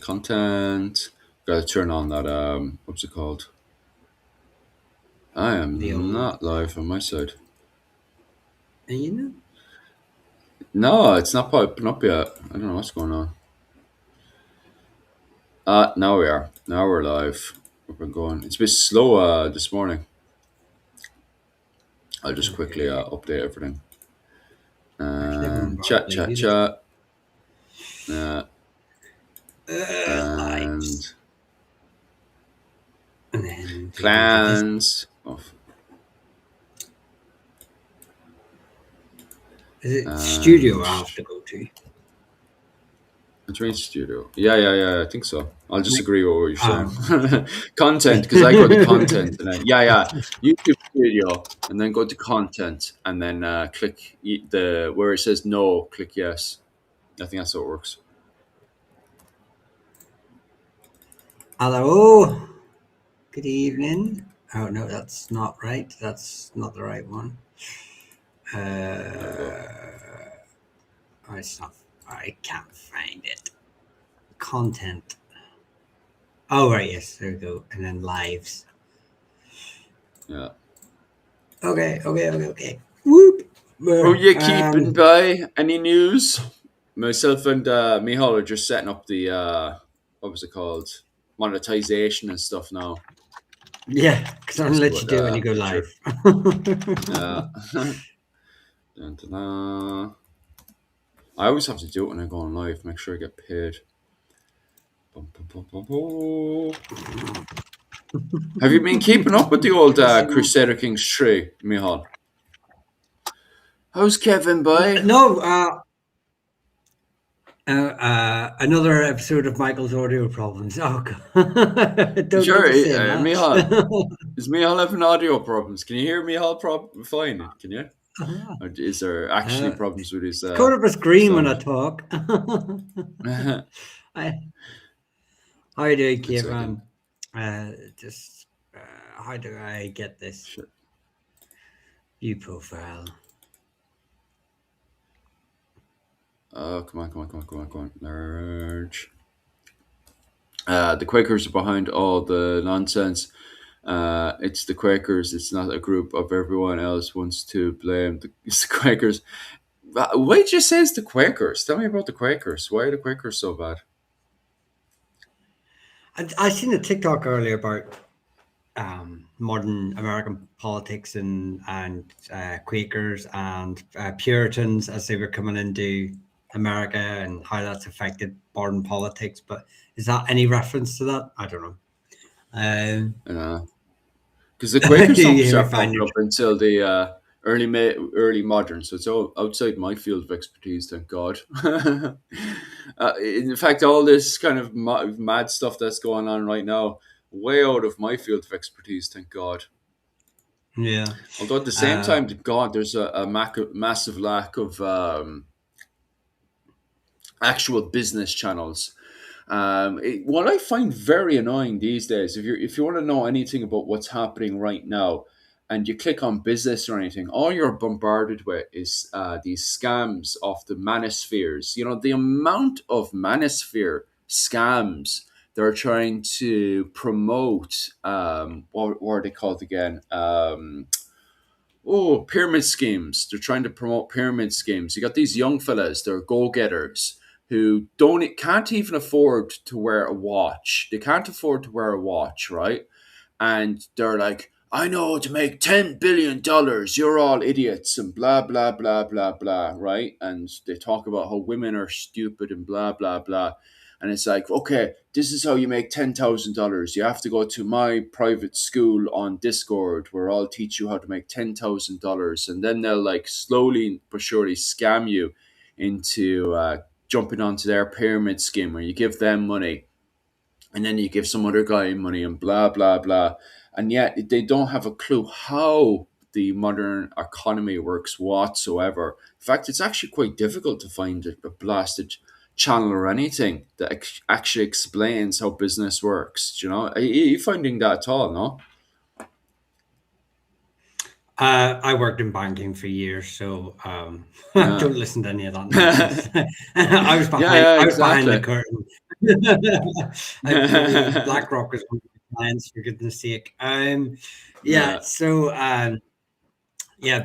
Content. Gotta turn on that. What's it called? I The am old, not live on my side. you know. No, it's not popping up yet. I don't know what's going on. Now we are. Now we're live. We've been going. It's a bit slow this morning. I'll just quickly Okay. update everything. I've never Chat, chat, updated it. chat. Uh, Lives. and And then we go to this. clans. Oh, Is it studio and I have to go to? a train studio. Yeah. I think so. I'll just Like, agree with what you're saying. oh. Content, because I go to content and then yeah. YouTube studio, and then go to content, and then click the where it says no. Click yes. I think that's how it works. Hello. Good evening. Oh no, that's not right. That's not the right one. There we go. Oh, it's not. I can't find it. Content. Oh right, yes, there we go. And then lives. Yeah. Okay. Whoop. Oh, you keeping Um. by any news? Myself and Mihal are just setting up the what was it called, monetization and stuff now. Yeah, because I'm Let's gonna do let you it. do it when you go Sure. live. Uh, dun, dun, dun. I always have to do it when I go on live. Make sure I get paid. Bum, bum, bum, bum, bum. Have you been keeping up with the old Crusader Kings 3, Mihal? How's Kevin, boy? No, another episode of Michael's audio problems. Oh God! Don't Sure, be saying Mihal. that. Is Mihal having audio problems? Can you hear Mihal fine? Can you? Or is there actually uh, problems with his it's coming up a screen when I sound? talk. Good I, how you doing, second. Kevin? Just how do I get this Sure. view profile? Oh, come on. Large. The Quakers are behind all the nonsense. It's the Quakers. It's not a group of everyone else wants to blame. It's the Quakers. Why did you say it's the Quakers? Tell me about the Quakers. Why are the Quakers so bad? I seen a TikTok earlier about modern American politics and Quakers and Puritans as they were coming into America and how that's affected modern politics. But is that any reference to that? I don't know. Um, Because the Quakers do don't you ever start find popping it? up until the early modern, so it's all outside my field of expertise. Thank God. In fact, all this kind of mad stuff that's going on right now, way out of my field of expertise. Thank God. Yeah. Although at the same Uh, time, God, there's a massive lack of actual business channels. What I find very annoying these days, if you want to know anything about what's happening right now, and you click on business or anything, all you're bombarded with is these scams of the manospheres. You know, the amount of manosphere scams they're trying to promote. What are they called again? Pyramid schemes. They're trying to promote pyramid schemes. You got these young fellas, they're go-getters who can't even afford to wear a watch. They can't afford to wear a watch, right? And they're like, I know to make $10 billion. You're all idiots and blah blah blah blah blah, right? And they talk about how women are stupid and blah blah blah. And it's like, okay, this is how you make $10,000. You have to go to my private school on Discord where I'll teach you how to make $10,000. And then they'll like slowly but surely scam you into jumping onto their pyramid scheme where you give them money and then you give some other guy money and blah blah blah, and yet they don't have a clue how the modern economy works whatsoever. In fact, it's actually quite difficult to find a blasted channel or anything that actually explains how business works. Do you know, are you finding that at all? No. I worked in banking for years, so Yeah. don't listen to any of that nonsense. I was Yeah, behind the exactly. curtain. BlackRock is one of my clients, for goodness sake. Yeah, Yeah. so yeah,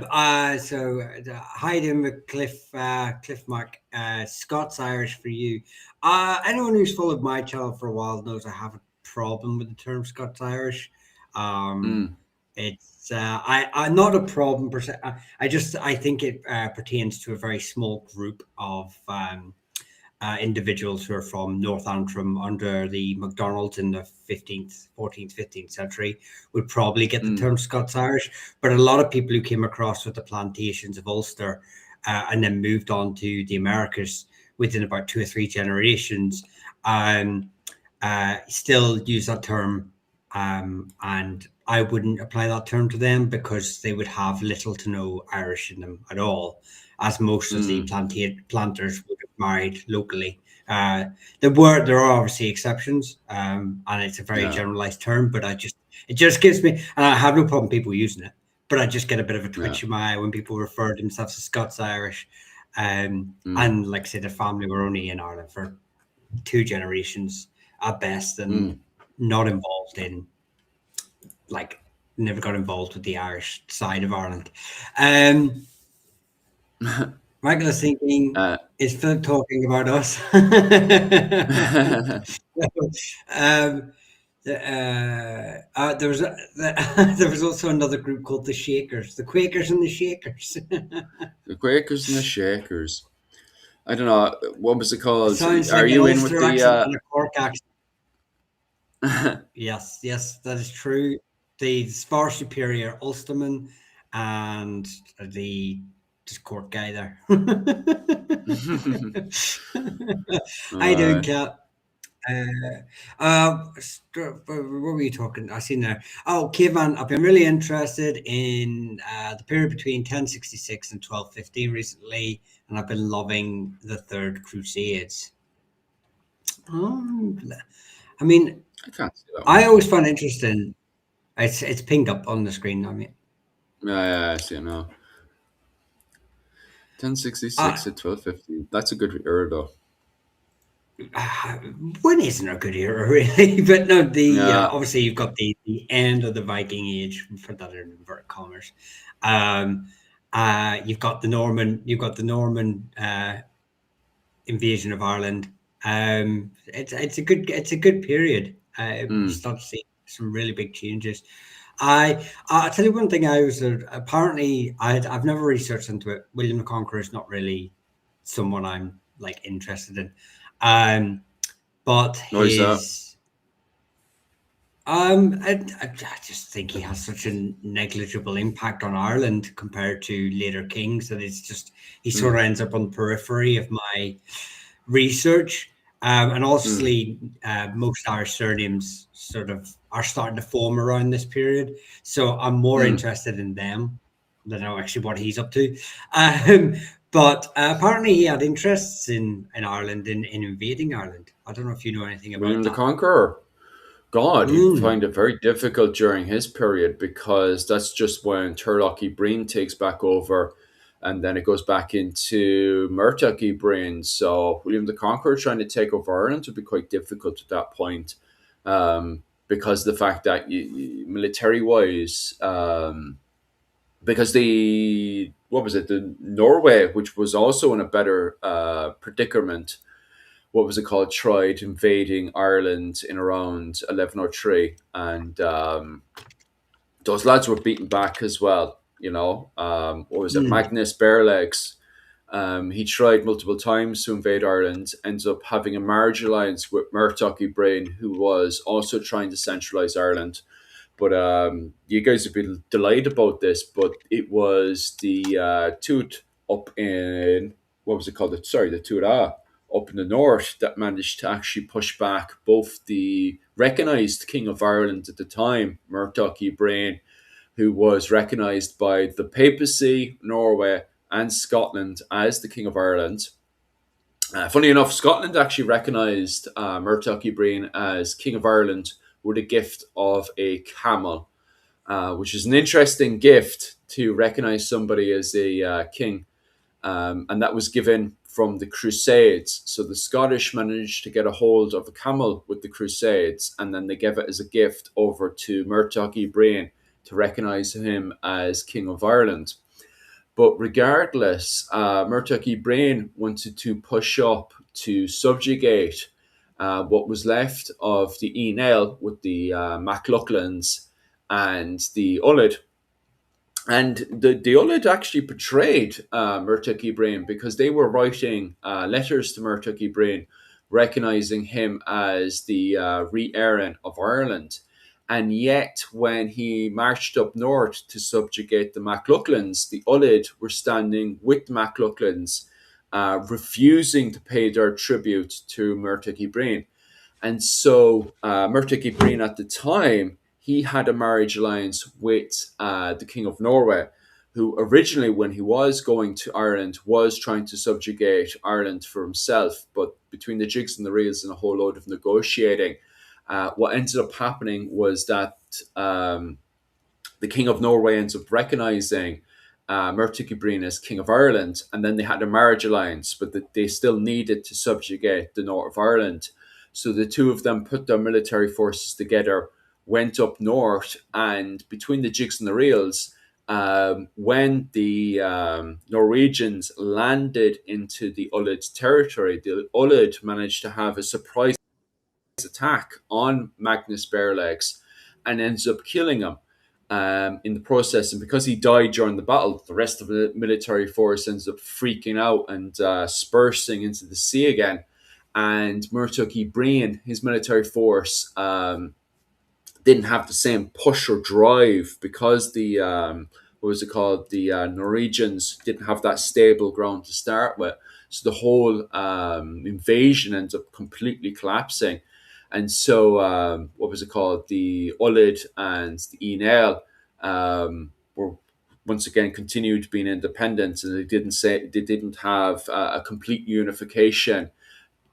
Heidi McCliff, Cliff Mac, Scots Irish for you. Anyone who's followed my channel for a while knows I have a problem with the term Scots Irish. Um, Mm, it's I not a problem per se. I think it pertains to a very small group of individuals who are from North Antrim under the MacDonalds in the 15th, 14th, 15th century would probably get the mm, term Scots Irish. But a lot of people who came across with the plantations of Ulster and then moved on to the Americas within about 2 or 3 generations um, still use that term. And I wouldn't apply that term to them because they would have little to no Irish in them at all, as most of the mm, planters would have married locally. Uh, there are obviously exceptions, and it's a very yeah. generalized term. But it just gives me, and I have no problem people using it, but I just get a bit of a Yeah. twitch in my eye when people refer to themselves as Scots Irish. Mm, And like I said, the family were only in Ireland for 2 generations at best, and mm. not involved in like never got involved with the Irish side of Ireland. Um, Michael is thinking, uh, is Philip talking about us? um, there was there was also another group called the Shakers, the Quakers and the Shakers. the Quakers and the Shakers. I don't know what was it called. Sounds Are like an you in with Ulster the? accent and a Cork accent. Uh, Yes, yes, that is true. The far superior Ulsterman and the just court guy there. How you doing, uh, Cat? What were you talking? I seen there. Oh, Kevin, I've been really interested in the period between 1066 and 1215 recently, and I've been loving the Third Crusades. Um, I mean, I can't see that I one. always find interesting. It's pinged up on the screen. I mean, Yeah, yeah, I see it now. uh, 1066 to 1250. That's a good era though. when isn't a good era really? But no, the Yeah. obviously you've got the end of the Viking Age, for that in inverted commas. Um, you've got the Norman invasion of Ireland. It's a good period. You Mm, start to see some really big changes. I'll tell you one thing. I was apparently I've never researched into it. William the Conqueror is not really someone I'm like interested in, but what is that? his I just think he has such a negligible impact on Ireland compared to later kings that it's just he sort Mm, of ends up on the periphery of my research. And mm, obviously, most Irish surnames sort of are starting to form around this period. So I'm more mm. interested in them than I know actually what he's up to. Um, but apparently, he had interests in Ireland, in invading Ireland. I don't know if you know anything about William the that. Conqueror. God, he'd Mm, find it very difficult during his period because that's just when Turlough Breen takes back over, and then it goes back into Murtagh Breen. So William the Conqueror trying to take over Ireland would be quite difficult at that point, because the fact that military wise, because the what was it, the Norway, which was also in a better predicament, what was it called, tried invading Ireland in around 1103, and those lads were beaten back as well. What was it, mm, Magnus Barelegs? He tried multiple times to invade Ireland, ends up having a marriage alliance with Murtagh O'Brien, who was also trying to centralize Ireland. But you guys have been delayed about this, but it was the Toot up in, what was it called? Sorry, the Toot up in the north that managed to actually push back both the recognised King of Ireland at the time, Murtagh O'Brien, who was recognised by the papacy, Norway, and Scotland as the King of Ireland. Funny enough, Scotland actually recognised Murtagh O'Brien as King of Ireland with a gift of a camel, which is an interesting gift to recognize somebody as a king. And that was given from the Crusades. So the Scottish managed to get a hold of a camel with the Crusades, and then they gave it as a gift over to Murtagh Ibrahim to recognise him as King of Ireland. But regardless, Murtagh Ibrahim wanted to push up to subjugate what was left of the Ionel with the MacLachlan's and the Ullid. And the Ullid actually betrayed Murtagh Ibrahim because they were writing letters to Murtagh Ibrahim, recognising him as the Re-Éireann of Ireland. And yet, when he marched up north to subjugate the MacLachlan's, the Ullid were standing with the MacLachlan's, refusing to pay their tribute to Murtagh Ibrahim. And so Murtagh Ibrahim at the time, he had a marriage alliance with the King of Norway, who originally, when he was going to Ireland, was trying to subjugate Ireland for himself. But between the jigs and the reels and a whole load of negotiating, what ended up happening was that the King of Norway ends up recognising Murtagh Ibrahim as King of Ireland, and then they had a marriage alliance, but they still needed to subjugate the north of Ireland. So the two of them put their military forces together, went up north, and between the jigs and the reels, when the Norwegians landed into the Ullid territory, the Ullid managed to have a surprise attack on Magnus Barelegs and ends up killing him in the process. And because he died during the battle, the rest of the military force ends up freaking out and dispersing into the sea again. And Murtagh Ibrahim, his military force, didn't have the same push or drive because the Norwegians didn't have that stable ground to start with. So the whole invasion ends up completely collapsing. And so, the Ullid and the Ionel were once again continued being independent, and they didn't have a complete unification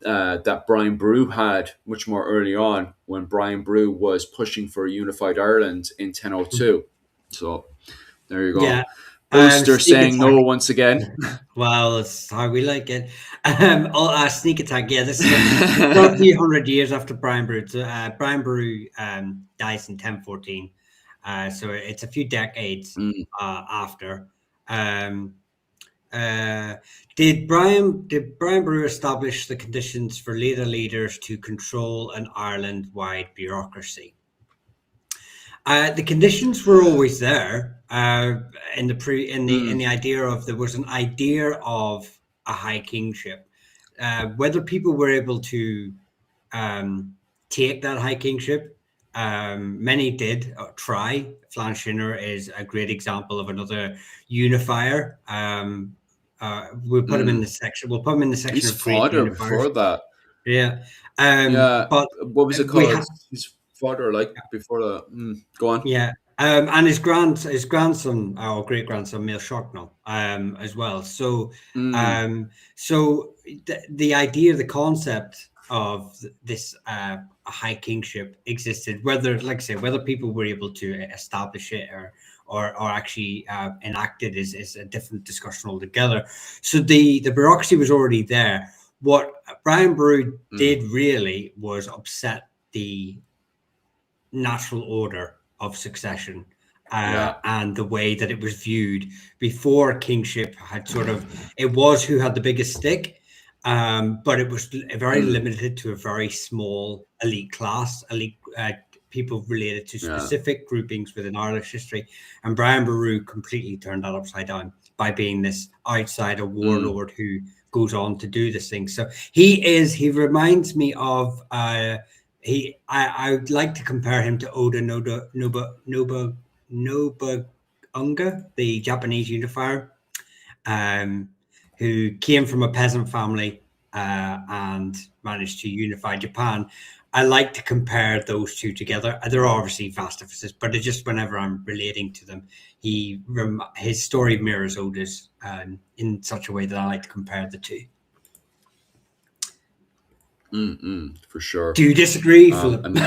that Brian Boru had much more early on, when Brian Boru was pushing for a unified Ireland in 1002. So there you go. Yeah. Booster saying attack. no once again. Well, that's how we like it. Sneak attack. Yeah, this is a few hundred years after Brian Boru. Brian Boru dies in 1014, so it's a few decades after. Did Brian Boru establish the conditions for leaders to control an Ireland-wide bureaucracy? The conditions were always there. In the idea of, there was an idea of a high kingship. Whether people were able to take that high kingship, many did try. Flanshiner is a great example of another unifier. We'll put him in the section. We'll put him in the section. He's of great father unifiers. before that. Yeah. But what was it called? His father, before that. Go on. Yeah. And his grandson or great grandson, Mael Shocknall, as well. So, so the idea, the concept of this high kingship existed. Whether, like I say, whether people were able to establish it or actually enact it is a different discussion altogether. So the bureaucracy was already there. What Brian Boru did really was upset the natural order of succession and the way that it was viewed before kingship had it was who had the biggest stick, but it was very limited to a very small elite class, people related to specific groupings within Irish history. And Brian Boru completely turned that upside down by being this outsider warlord who goes on to do this thing. So he reminds me of I would like to compare him to Oda Nobunaga, the Japanese unifier, who came from a peasant family and managed to unify Japan. I like to compare those two together. There are obviously vast differences, but it's just whenever I'm relating to them, his story mirrors Oda's in such a way that I like to compare the two. For sure. Do you disagree, Philip? No,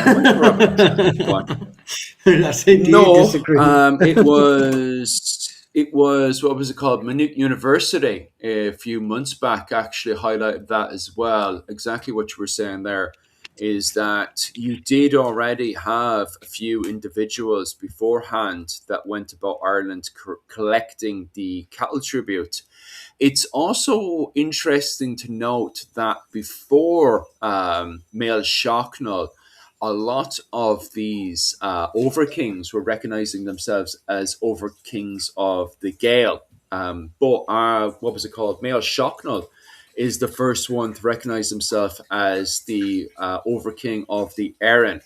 it It was, what was it called? Maynooth University a few months back actually highlighted that as well. Exactly what you were saying there is that you did already have a few individuals beforehand that went about Ireland collecting the cattle tribute. It's also interesting to note that before Mael Shocknall, a lot of these overkings were recognizing themselves as overkings of the Gael. But what was it called? Mael Shocknall is the first one to recognize himself as the overking of the Erin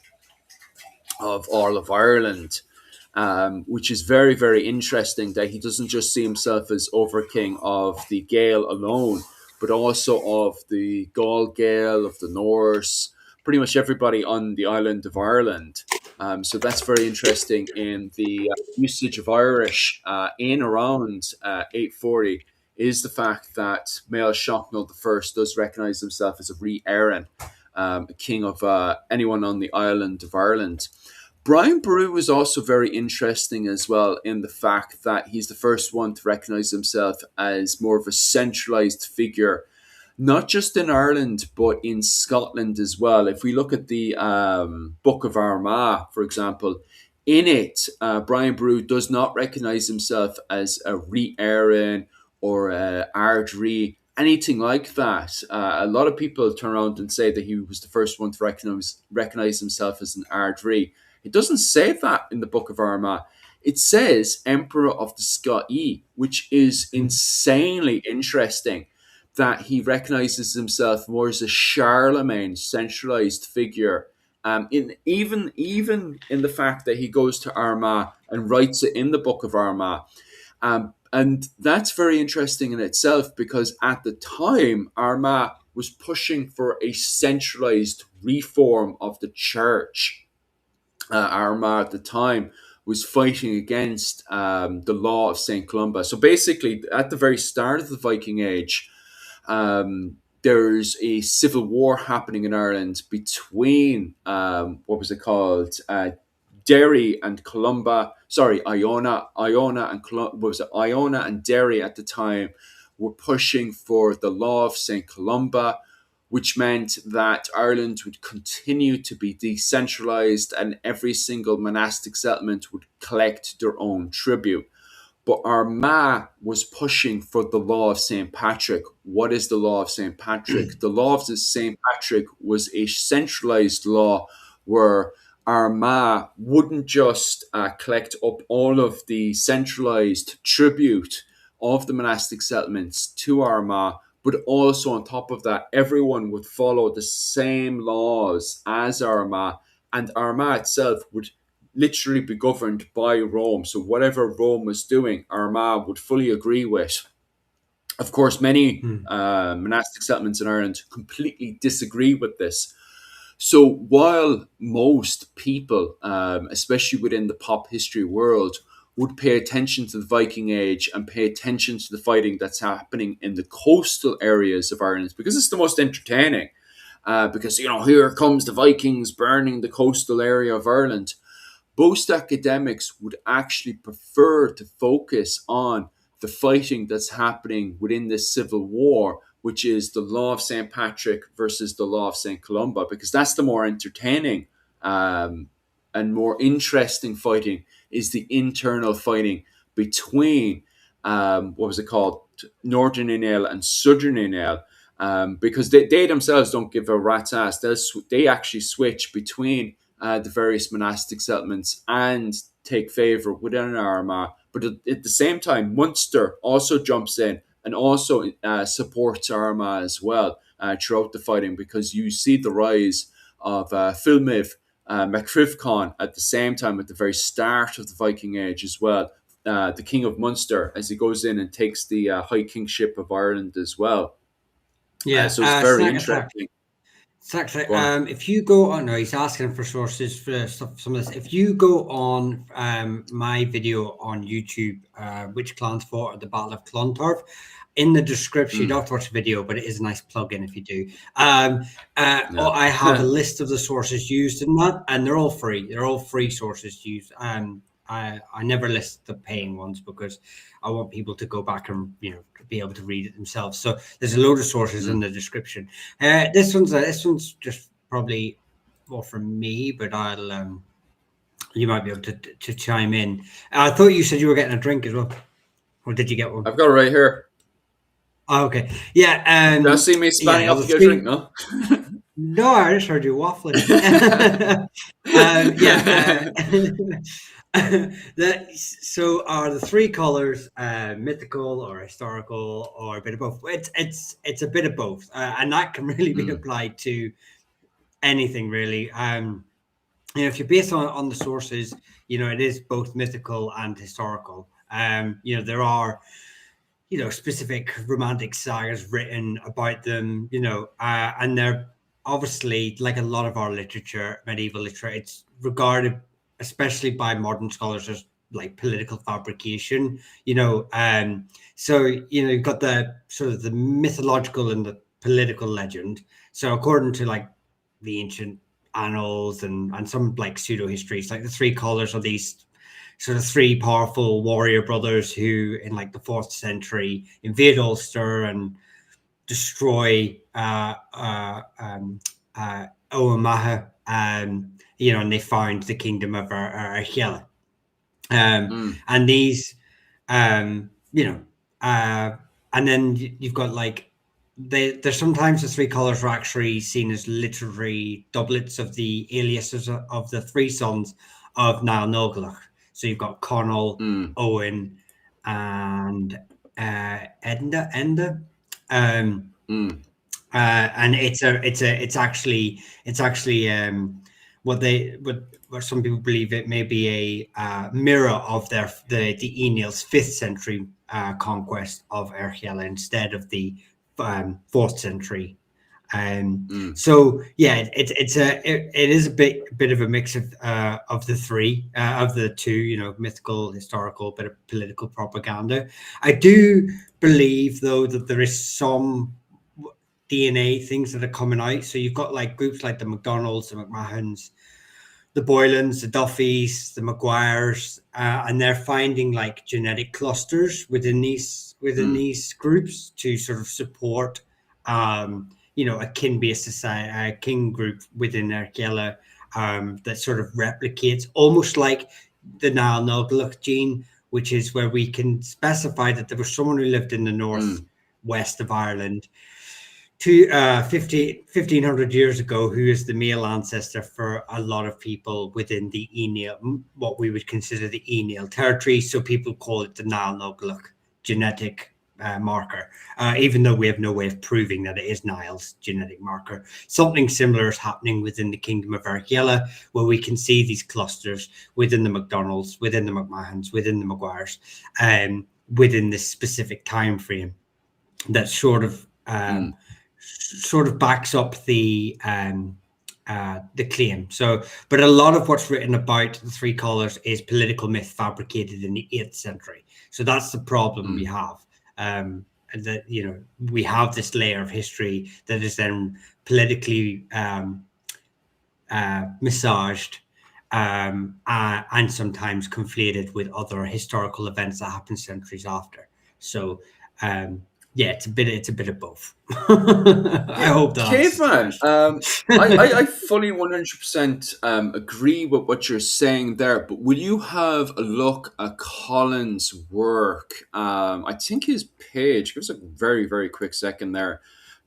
of all of Ireland, which is very, very interesting that he doesn't just see himself as overking of the Gael alone, but also of the Gaul Gael, of the Norse, pretty much everybody on the island of Ireland. So that's very interesting in the usage of Irish in around 840 is the fact that Mael Shocknall I does recognize himself as a re-Éireann, a king of anyone on the island of Ireland. Brian Boru is also very interesting as well in the fact that he's the first one to recognize himself as more of a centralized figure, not just in Ireland, but in Scotland as well. If we look at the Book of Armagh, for example, in it, Brian Boru does not recognize himself as a re-Éireann or a Ardrí, anything like that. A lot of people turn around and say that he was the first one to recognize himself as an Ardrí. It doesn't say that in the Book of Armagh. It says Emperor of the Scots, which is insanely interesting that he recognizes himself more as a Charlemagne centralized figure. Even in the fact that he goes to Armagh and writes it in the Book of Armagh. And that's very interesting in itself because at the time, Armagh was pushing for a centralized reform of the church. Armagh at the time was fighting against the law of St. Columba. So basically, at the very start of the Viking Age, there's a civil war happening in Ireland between, what was it called? Derry and Columba. Sorry, Iona and what was it? Iona and Derry at the time were pushing for the law of St. Columba, which meant that Ireland would continue to be decentralized and every single monastic settlement would collect their own tribute. But Armagh was pushing for the law of St. Patrick. What is the law of St. Patrick? The law of St. Patrick was a centralized law where Armagh wouldn't just collect up all of the centralized tribute of the monastic settlements to Armagh, but also on top of that, everyone would follow the same laws as Armagh, and Armagh itself would literally be governed by Rome. So whatever Rome was doing, Armagh would fully agree with. Of course, many monastic settlements in Ireland completely disagree with this. So while most people, especially within the pop history world, would pay attention to the Viking Age and pay attention to the fighting that's happening in the coastal areas of Ireland, because it's the most entertaining. Because, here comes the Vikings burning the coastal area of Ireland. Most academics would actually prefer to focus on the fighting that's happening within this civil war, which is the law of St. Patrick versus the law of St. Columba, because that's the more entertaining and more interesting fighting is the internal fighting between, Northern Inel and Southern Inel, because they themselves don't give a rat's ass. They actually switch between the various monastic settlements and take favour within Armagh. But at the same time, Munster also jumps in and also supports Armagh as well throughout the fighting, because you see the rise of Filmiv MacFrithcon at the same time at the very start of the Viking Age as well. The King of Munster, as he goes in and takes the High Kingship of Ireland as well. Yeah, so it's very interesting. Exactly. If you go on, no, he's asking for sources for some of this. If you go on my video on YouTube, which clans fought at the Battle of Clontarf, in the description, you don't have to watch the video, but it is a nice plug-in if you do. I have a list of the sources used in that, and they're all free. They're all free sources used. I never list the paying ones because I want people to go back and be able to read it themselves. So there's a load of sources in Mm. the description. This one's just probably more from me, but I'll you might be able to chime in. I thought you said you were getting a drink as well, or did you get one? I've got it right here. Oh, okay, yeah, You see me spanning yeah. up The to get a drink, three. no? No, I just heard you waffling. Yeah. So are the three colors mythical or historical or a bit of both? It's a bit of both, and that can really be Mm, applied to anything really. If you're based on the sources, it is both mythical and historical. There are specific romantic sagas written about them, and they're obviously, like a lot of our literature, medieval literature, it's regarded, especially by modern scholars, as like political fabrication, so you've got the sort of the mythological and the political legend. So according to like the ancient annals and some like pseudo histories, like the three colors of these sort of three powerful warrior brothers who, in like the fourth century, invade Ulster and destroy Oamaha, and they found the kingdom of Archela. mm, And these, um, you know, uh, and then you've got like there's sometimes the three colors are actually seen as literary doublets of the aliases of the three sons of Niall Nogalach. So you've got Connell, mm, Owen, and Enda. Um, mm, and it's actually what some people believe it may be a mirror of the Enil's fifth century conquest of Erchiela instead of the fourth century. mm, So yeah, it is a bit of a mix of the three of the two, mythical, historical, bit of political propaganda. I do believe though that there is some DNA things that are coming out. So you've got like groups like the McDonalds, the McMahons, the Boylans, the Duffys, the Maguires, and they're finding like genetic clusters within mm, these groups to sort of support, a kin-based society, a kin group within Erkela, that sort of replicates almost like the Nile Nogalach gene, which is where we can specify that there was someone who lived in the mm, northwest of Ireland to 1500 years ago, who is the male ancestor for a lot of people within the Enil, what we would consider the Enil territory. So people call it the Nile Nogalach genetic marker, even though we have no way of proving that it is Nile's genetic marker. Something similar is happening within the kingdom of Argella, where we can see these clusters within the McDonalds, within the McMahons, within the Maguires, within this specific time frame that mm, sort of backs up the claim. So, but a lot of what's written about the three colors is political myth fabricated in the 8th century. So that's the problem we mm. have. And that we have this layer of history that is then politically massaged, and sometimes conflated with other historical events that happen centuries after. So yeah, it's a bit of both. I Yeah, hope that answers the caveman. question. I fully 100% agree with what you're saying there. But will you have a look at Colin's work? I think his page. Give us a very very quick second there.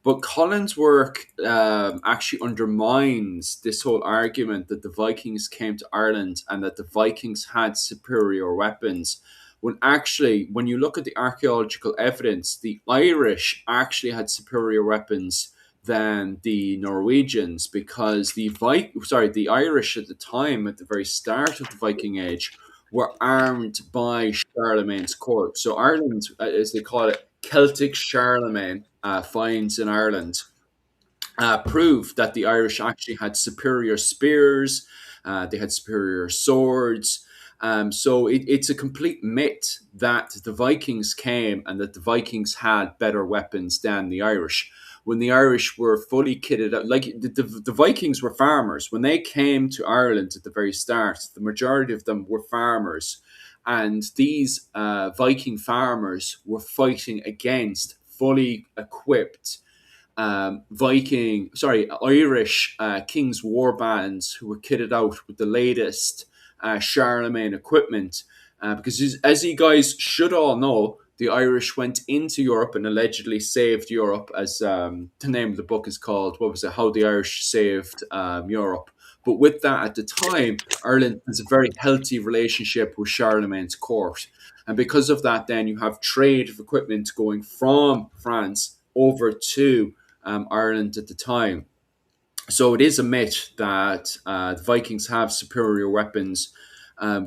But Colin's work actually undermines this whole argument that the Vikings came to Ireland and that the Vikings had superior weapons when actually, when you look at the archaeological evidence, the Irish actually had superior weapons than the Norwegians because the Irish at the time, at the very start of the Viking Age, were armed by Charlemagne's court. So Ireland, as they call it, Celtic Charlemagne finds in Ireland proved that the Irish actually had superior spears, they had superior swords. So it's a complete myth that the Vikings came and that the Vikings had better weapons than the Irish. when the Irish were fully kitted out. Like the Vikings were farmers. When they came to Ireland at the very start, the majority of them were farmers. And these Viking farmers were fighting against fully equipped Irish King's War bands who were kitted out with the latest Charlemagne equipment. Because as you guys should all know, the Irish went into Europe and allegedly saved Europe, as the name of the book is called. What was it? How the Irish Saved Europe. But with that, at the time, Ireland has a very healthy relationship with Charlemagne's court. And because of that, then you have trade of equipment going from France over to Ireland at the time. So it is a myth that the Vikings have superior weapons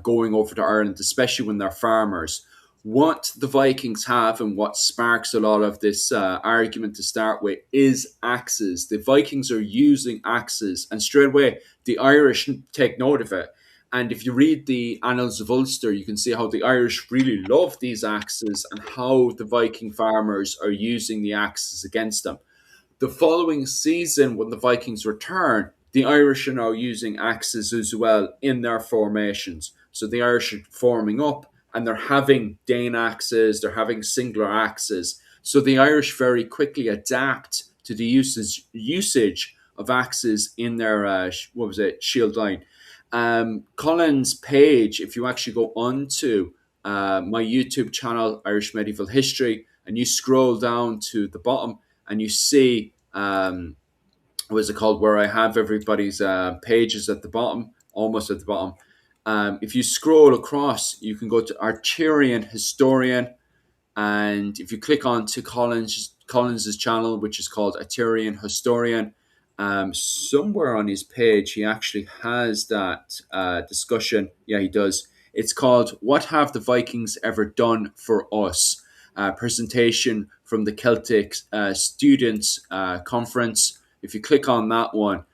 going over to Ireland, especially when they're farmers. What the Vikings have and what sparks a lot of this argument to start with is axes. The Vikings are using axes, and straight away the Irish take note of it. And if you read the Annals of Ulster, you can see how the Irish really love these axes and how the Viking farmers are using the axes against them. The following season, when the Vikings return, the Irish are now using axes as well in their formations. So the Irish are forming up and they're having Dane axes, they're having singular axes. So the Irish very quickly adapt to the usage of axes in their, shield line. Colin's page, if you actually go onto my YouTube channel, Irish Medieval History, and you scroll down to the bottom, and you see what is it called, where I have everybody's pages at the bottom, almost at the bottom. If you scroll across, you can go to Arturian Historian, and if you click on to Collins's channel, which is called Arturian Historian, somewhere on his page he actually has that discussion. Yeah, he does. It's called "What Have the Vikings Ever Done for Us?" Presentation from the Celtic Students Conference. If you click on that one,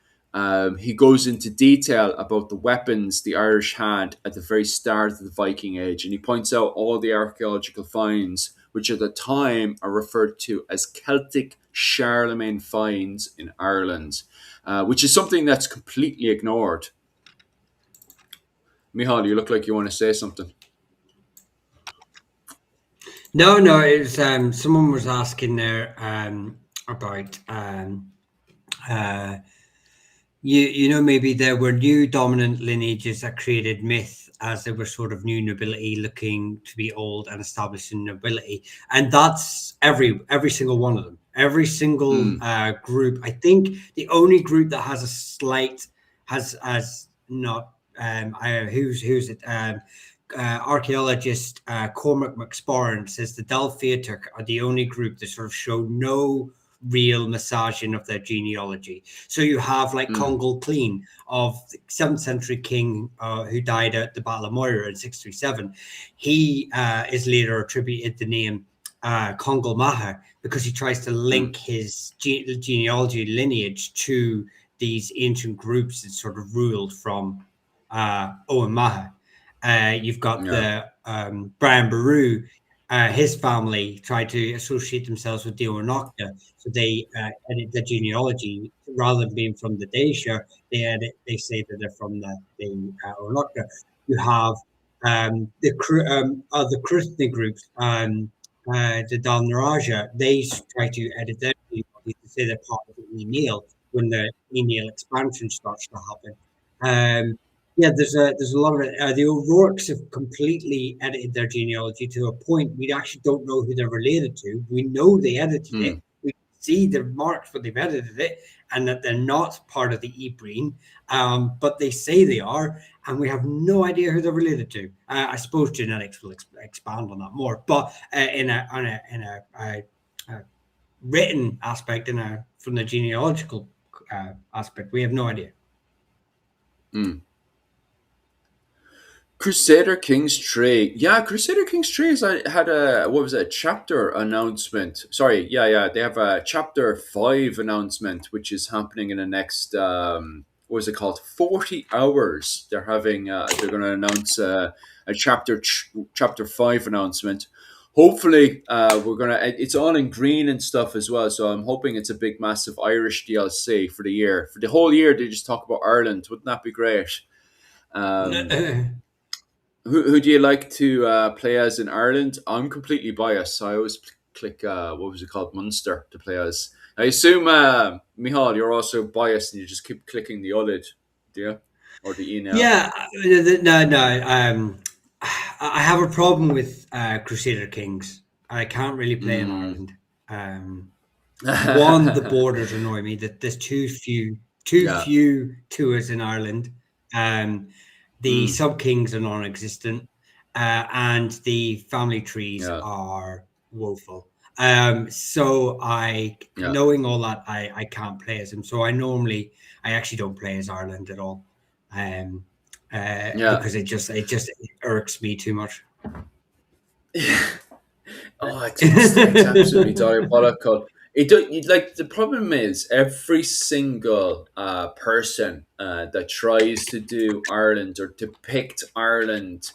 he goes into detail about the weapons the Irish had at the very start of the Viking Age, and he points out all the archaeological finds, which at the time are referred to as Celtic Charlemagne finds in Ireland, which is something that's completely ignored. Michal, you look like you want to say something. No, it was someone was asking there about maybe there were new dominant lineages that created myth as there were sort of new nobility looking to be old and establishing nobility, and that's every single one of them, every single group. I think the only group that has a slight has not who's it archaeologist Cormac McSporran says the Dal Fiatach are the only group that sort of show no real massaging of their genealogy. So you have like Congal Clean of the 7th century king who died at the Battle of Moira in 637. He is later attributed the name Congal Maha because he tries to link his genealogy lineage to these ancient groups that sort of ruled from Owen Maha. You've got the Brian Boru. His family tried to associate themselves with the Oronokta, so they edit the genealogy rather than being from the Dacia. They say that they're from the Oronokta. You have the Krithni groups, the Dal Naraja. They try to edit their genealogy to say they're part of the Enil when the Enil expansion starts to happen. There's a lot of it. The O'Rourke's have completely edited their genealogy to a point we actually don't know who they're related to. We know they edited it. We see the marks, but they've edited it, and that they're not part of the Ibreen, but they say they are, and we have no idea who they're related to. I suppose genetics will expand on that more, but in a written aspect, from the genealogical aspect, we have no idea. Crusader Kings Tree. Yeah, Crusader Kings Tree had a chapter announcement. Sorry, they have a chapter 5 announcement, which is happening in the next, 40 hours. They're having, they're going to announce a chapter 5 announcement. hopefully we're gonna. It's all in green and stuff as well, so I'm hoping it's a big, massive Irish DLC for the year. For the whole year, they just talk about Ireland. Wouldn't that be great? Um, who do you like to play as in Ireland? I'm completely biased, so I always click what was it called, Munster, to play as. I assume, Mihal, you're also biased and you just keep clicking the OLED, do you? Or the email? Yeah, no, no. I have a problem with Crusader Kings. I can't really play in Mm. Ireland. Um, One, the borders annoy me. That there's too Yeah. few tours in Ireland. Um, the Mm. sub kings are non-existent, and the family trees Yeah. are woeful. So Yeah. knowing all that, I can't play as them. So I actually don't play as Ireland at all, um, Yeah. because it irks me too much. Oh, it's absolutely diabolical. It do, like the problem is every single person that tries to do Ireland or depict Ireland,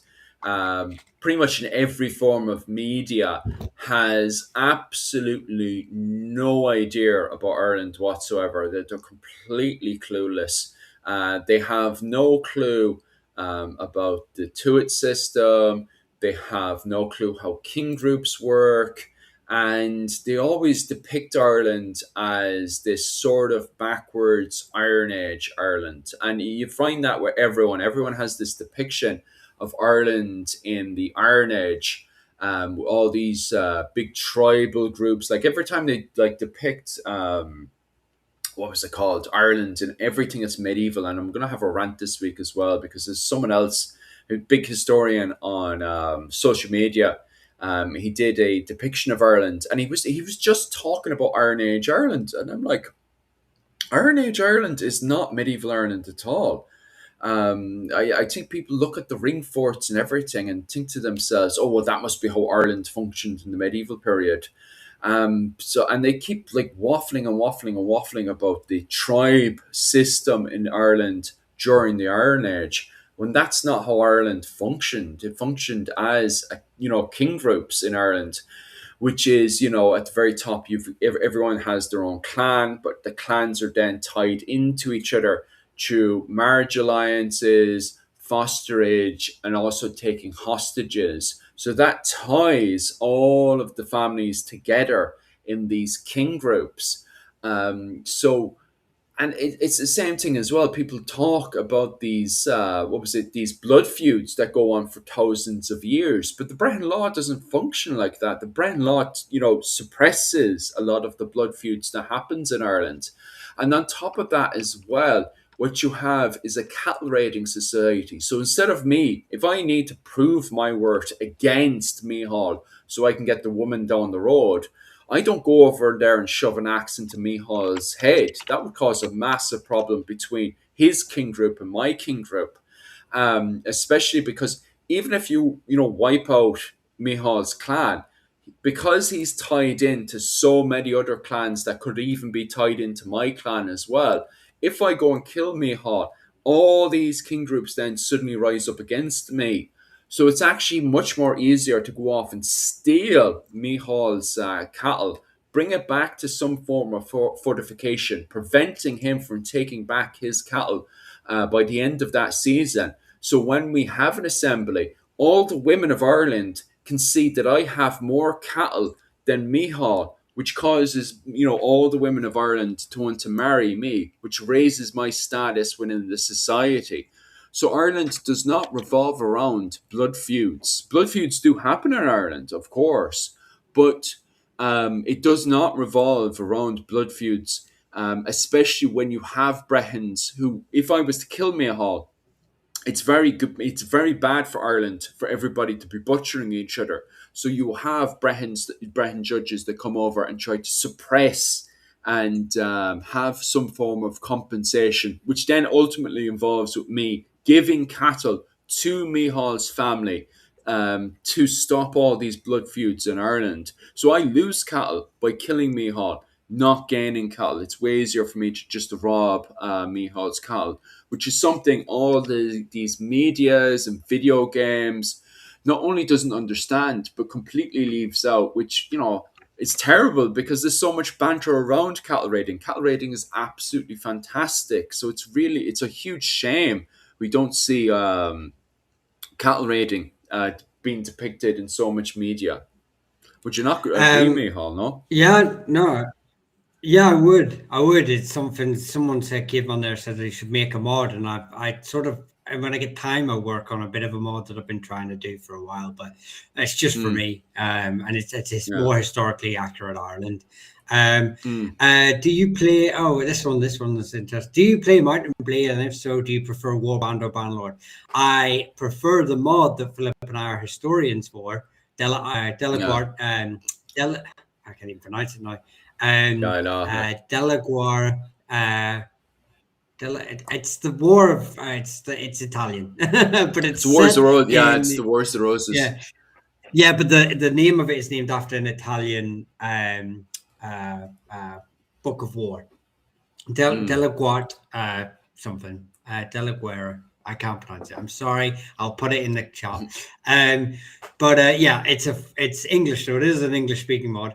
pretty much in every form of media, has absolutely no idea about Ireland whatsoever. They're completely clueless. They have no clue about the Tuat system. They have no clue how king groups work. And they always depict Ireland as this sort of backwards Iron Age Ireland. And you find that with everyone. Everyone has this depiction of Ireland in the Iron Age. All these big tribal groups. Like every time they like depict what was it called, Ireland, and everything is medieval. And I'm gonna have a rant this week as well because there's someone else, a big historian on social media. He did a depiction of Ireland, and he was just talking about Iron Age Ireland, and I'm like, Iron Age Ireland is not medieval Ireland at all. I think people look at the ring forts and everything and think to themselves, "Oh, well, that must be how Ireland functioned in the medieval period." And they keep like waffling and waffling and waffling about the tribe system in Ireland during the Iron Age, when that's not how Ireland functioned. It functioned as king groups in Ireland, which is, at the very top, everyone has their own clan, but the clans are then tied into each other through marriage alliances, fosterage, and also taking hostages. So that ties all of the families together in these king groups. So and it's the same thing as well. People talk about these what was it, these blood feuds that go on for thousands of years, but the Brehon Law doesn't function like that. The Brehon Law, suppresses a lot of the blood feuds that happens in Ireland. And on top of that as well, what you have is a cattle raiding society. So instead of me, if I need to prove my worth against Mihal so I can get the woman down the road, I don't go over there and shove an axe into Mihal's head. That would cause a massive problem between his king group and my king group. Especially because even if you wipe out Mihal's clan, because he's tied into so many other clans that could even be tied into my clan as well. If I go and kill Mihal, all these king groups then suddenly rise up against me. So it's actually much more easier to go off and steal Mihal's cattle, bring it back to some form of fortification, preventing him from taking back his cattle by the end of that season. So when we have an assembly, all the women of Ireland can see that I have more cattle than Mihal, which causes all the women of Ireland to want to marry me, which raises my status within the society. So Ireland does not revolve around blood feuds. Blood feuds do happen in Ireland, of course, but it does not revolve around blood feuds, especially when you have Brehons who, if I was to kill Mihal, it's very good. It's very bad for Ireland for everybody to be butchering each other. So you have Brehon judges that come over and try to suppress and have some form of compensation, which then ultimately involves with me giving cattle to Mihal's family to stop all these blood feuds in Ireland. So I lose cattle by killing Mihal, not gaining cattle. It's way easier for me to just rob Mihal's cattle, which is something all these medias and video games, not only doesn't understand, but completely leaves out, which, is terrible because there's so much banter around cattle raiding. Cattle raiding is absolutely fantastic. So it's a huge shame we don't see cattle raiding being depicted in so much media. Would you not agree, Um, Mihal? No? yeah, no, yeah, I would. I would. It's something someone said came on there said they should make a mod, and I sort of and when I get time, I work on a bit of a mod that I've been trying to do for a while, but it's just for Mm, me. And it's yeah. more historically accurate Ireland. Um, Mm. do you play? Oh, this one is interesting. Do you play Mountain Blade, and if so, do you prefer Warband or Banlord? I prefer the mod that Philip and I are historians for. Yeah. Delaguard. Del, I can't even pronounce it now. Yeah, I know. Yeah. Delaguar. It's the war of it's Italian, but it's It's Wars of set the Roses. Yeah, it's in the Wars of the Roses. yeah yeah. But the name of it is named after an Italian book of war. Mm. Delaguart something Delaguerra. I can't pronounce it. I'm sorry. I'll put it in the chat. Um, but yeah, it's English, so it is an English speaking mod.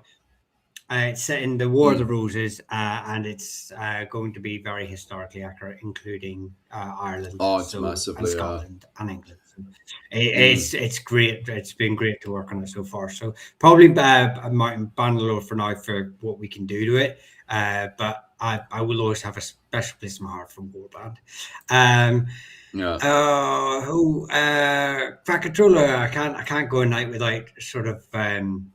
It's set in the War of the Mm. Roses, and it's going to be very historically accurate, including Ireland, Oh, it's so and massively. Scotland and England. So Mm. it's great. It's been great to work on it so far. So probably Martin Bangalore for now for what we can do to it. But I will always have a special place in my heart for Warband. Um, Yeah. who Fakatula, I can't go a night without sort of going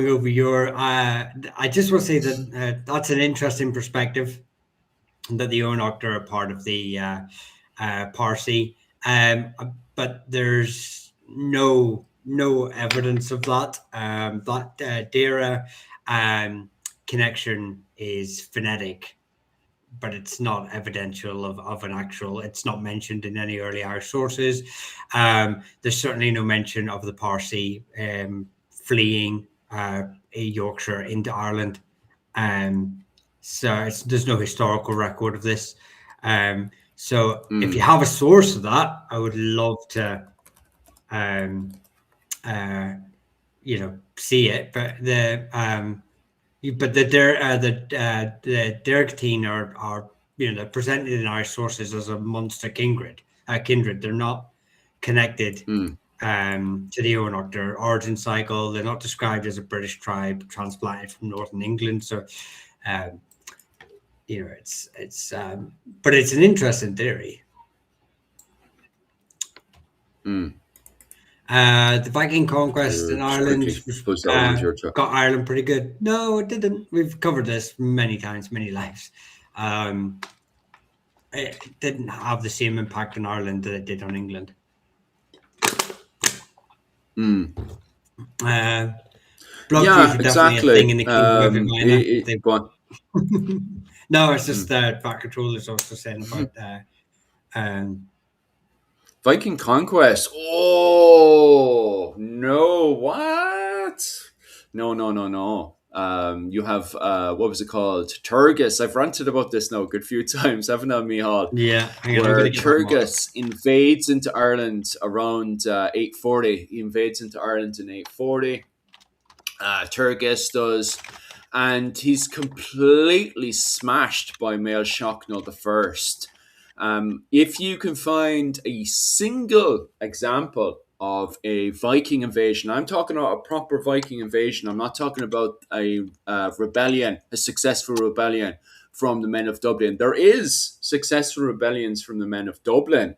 over your I just want to say that that's an interesting perspective that the Oonoctor are part of the Parsi, but there's no evidence of that. That Dara connection is phonetic, but it's not evidential of an actual. It's not mentioned in any early Irish sources. There's certainly no mention of the Parsi fleeing Yorkshire into Ireland. So there's no historical record of this. So if you Mm. have a source of that, I would love to, um, uh, see it. But the Derek team are they're presented in our sources as a monster kindred. They're not connected Mm. to the Oonok. Their origin cycle. They're not described as a British tribe transplanted from northern England. So, um, but it's an interesting theory. Mm. The Viking conquest in Just Ireland quickly post that one into your chat. got Ireland pretty good. No, it didn't. We've covered this many times, many lives. It didn't have the same impact on Ireland that it did on England. Mm. Blood feuds Yeah, were definitely a thing exactly. in the Kingdom of Vimana. Go on. No, it's just Mm. that Back Control is also saying about Viking conquest. Oh no! What? No, no, no, no. You have what was it called? Turgis. I've ranted about this now a good few times, haven't I, Mihal? yeah. Hang on, I'm Where gonna get that mark. Turgis invades into Ireland around 840. He invades into Ireland in 840. Turgis does, and he's completely smashed by Mael Shocknell the First. If you can find a single example of a Viking invasion, I'm talking about a proper Viking invasion. I'm not talking about a rebellion, a successful rebellion from the men of Dublin. There is successful rebellions from the men of Dublin,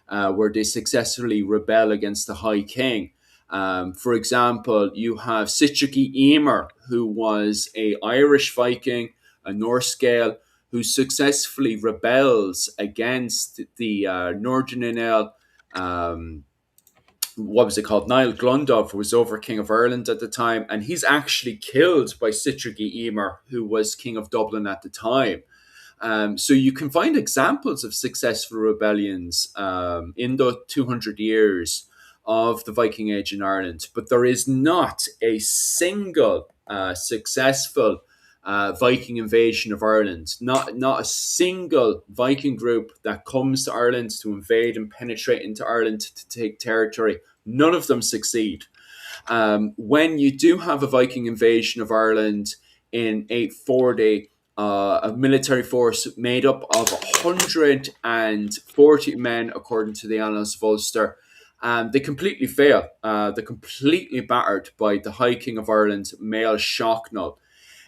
where they successfully rebel against the High King. For example, you have Sitricky Emer, who was a Irish Viking, a Norse Gael, who successfully rebels against the Northern Inel. What was it called? Niall Glundov, who was over King of Ireland at the time, and he's actually killed by Sitricky Emer, who was King of Dublin at the time. So you can find examples of successful rebellions in the 200 years of the Viking Age in Ireland, but there is not a single successful Viking invasion of Ireland. Not a single Viking group that comes to Ireland to invade and penetrate into Ireland to take territory. None of them succeed. When you do have a Viking invasion of Ireland in 840, a military force made up of 140 men, according to the Annals of Ulster. They completely fail. They're completely battered by the High King of Ireland, Mael Shocknull.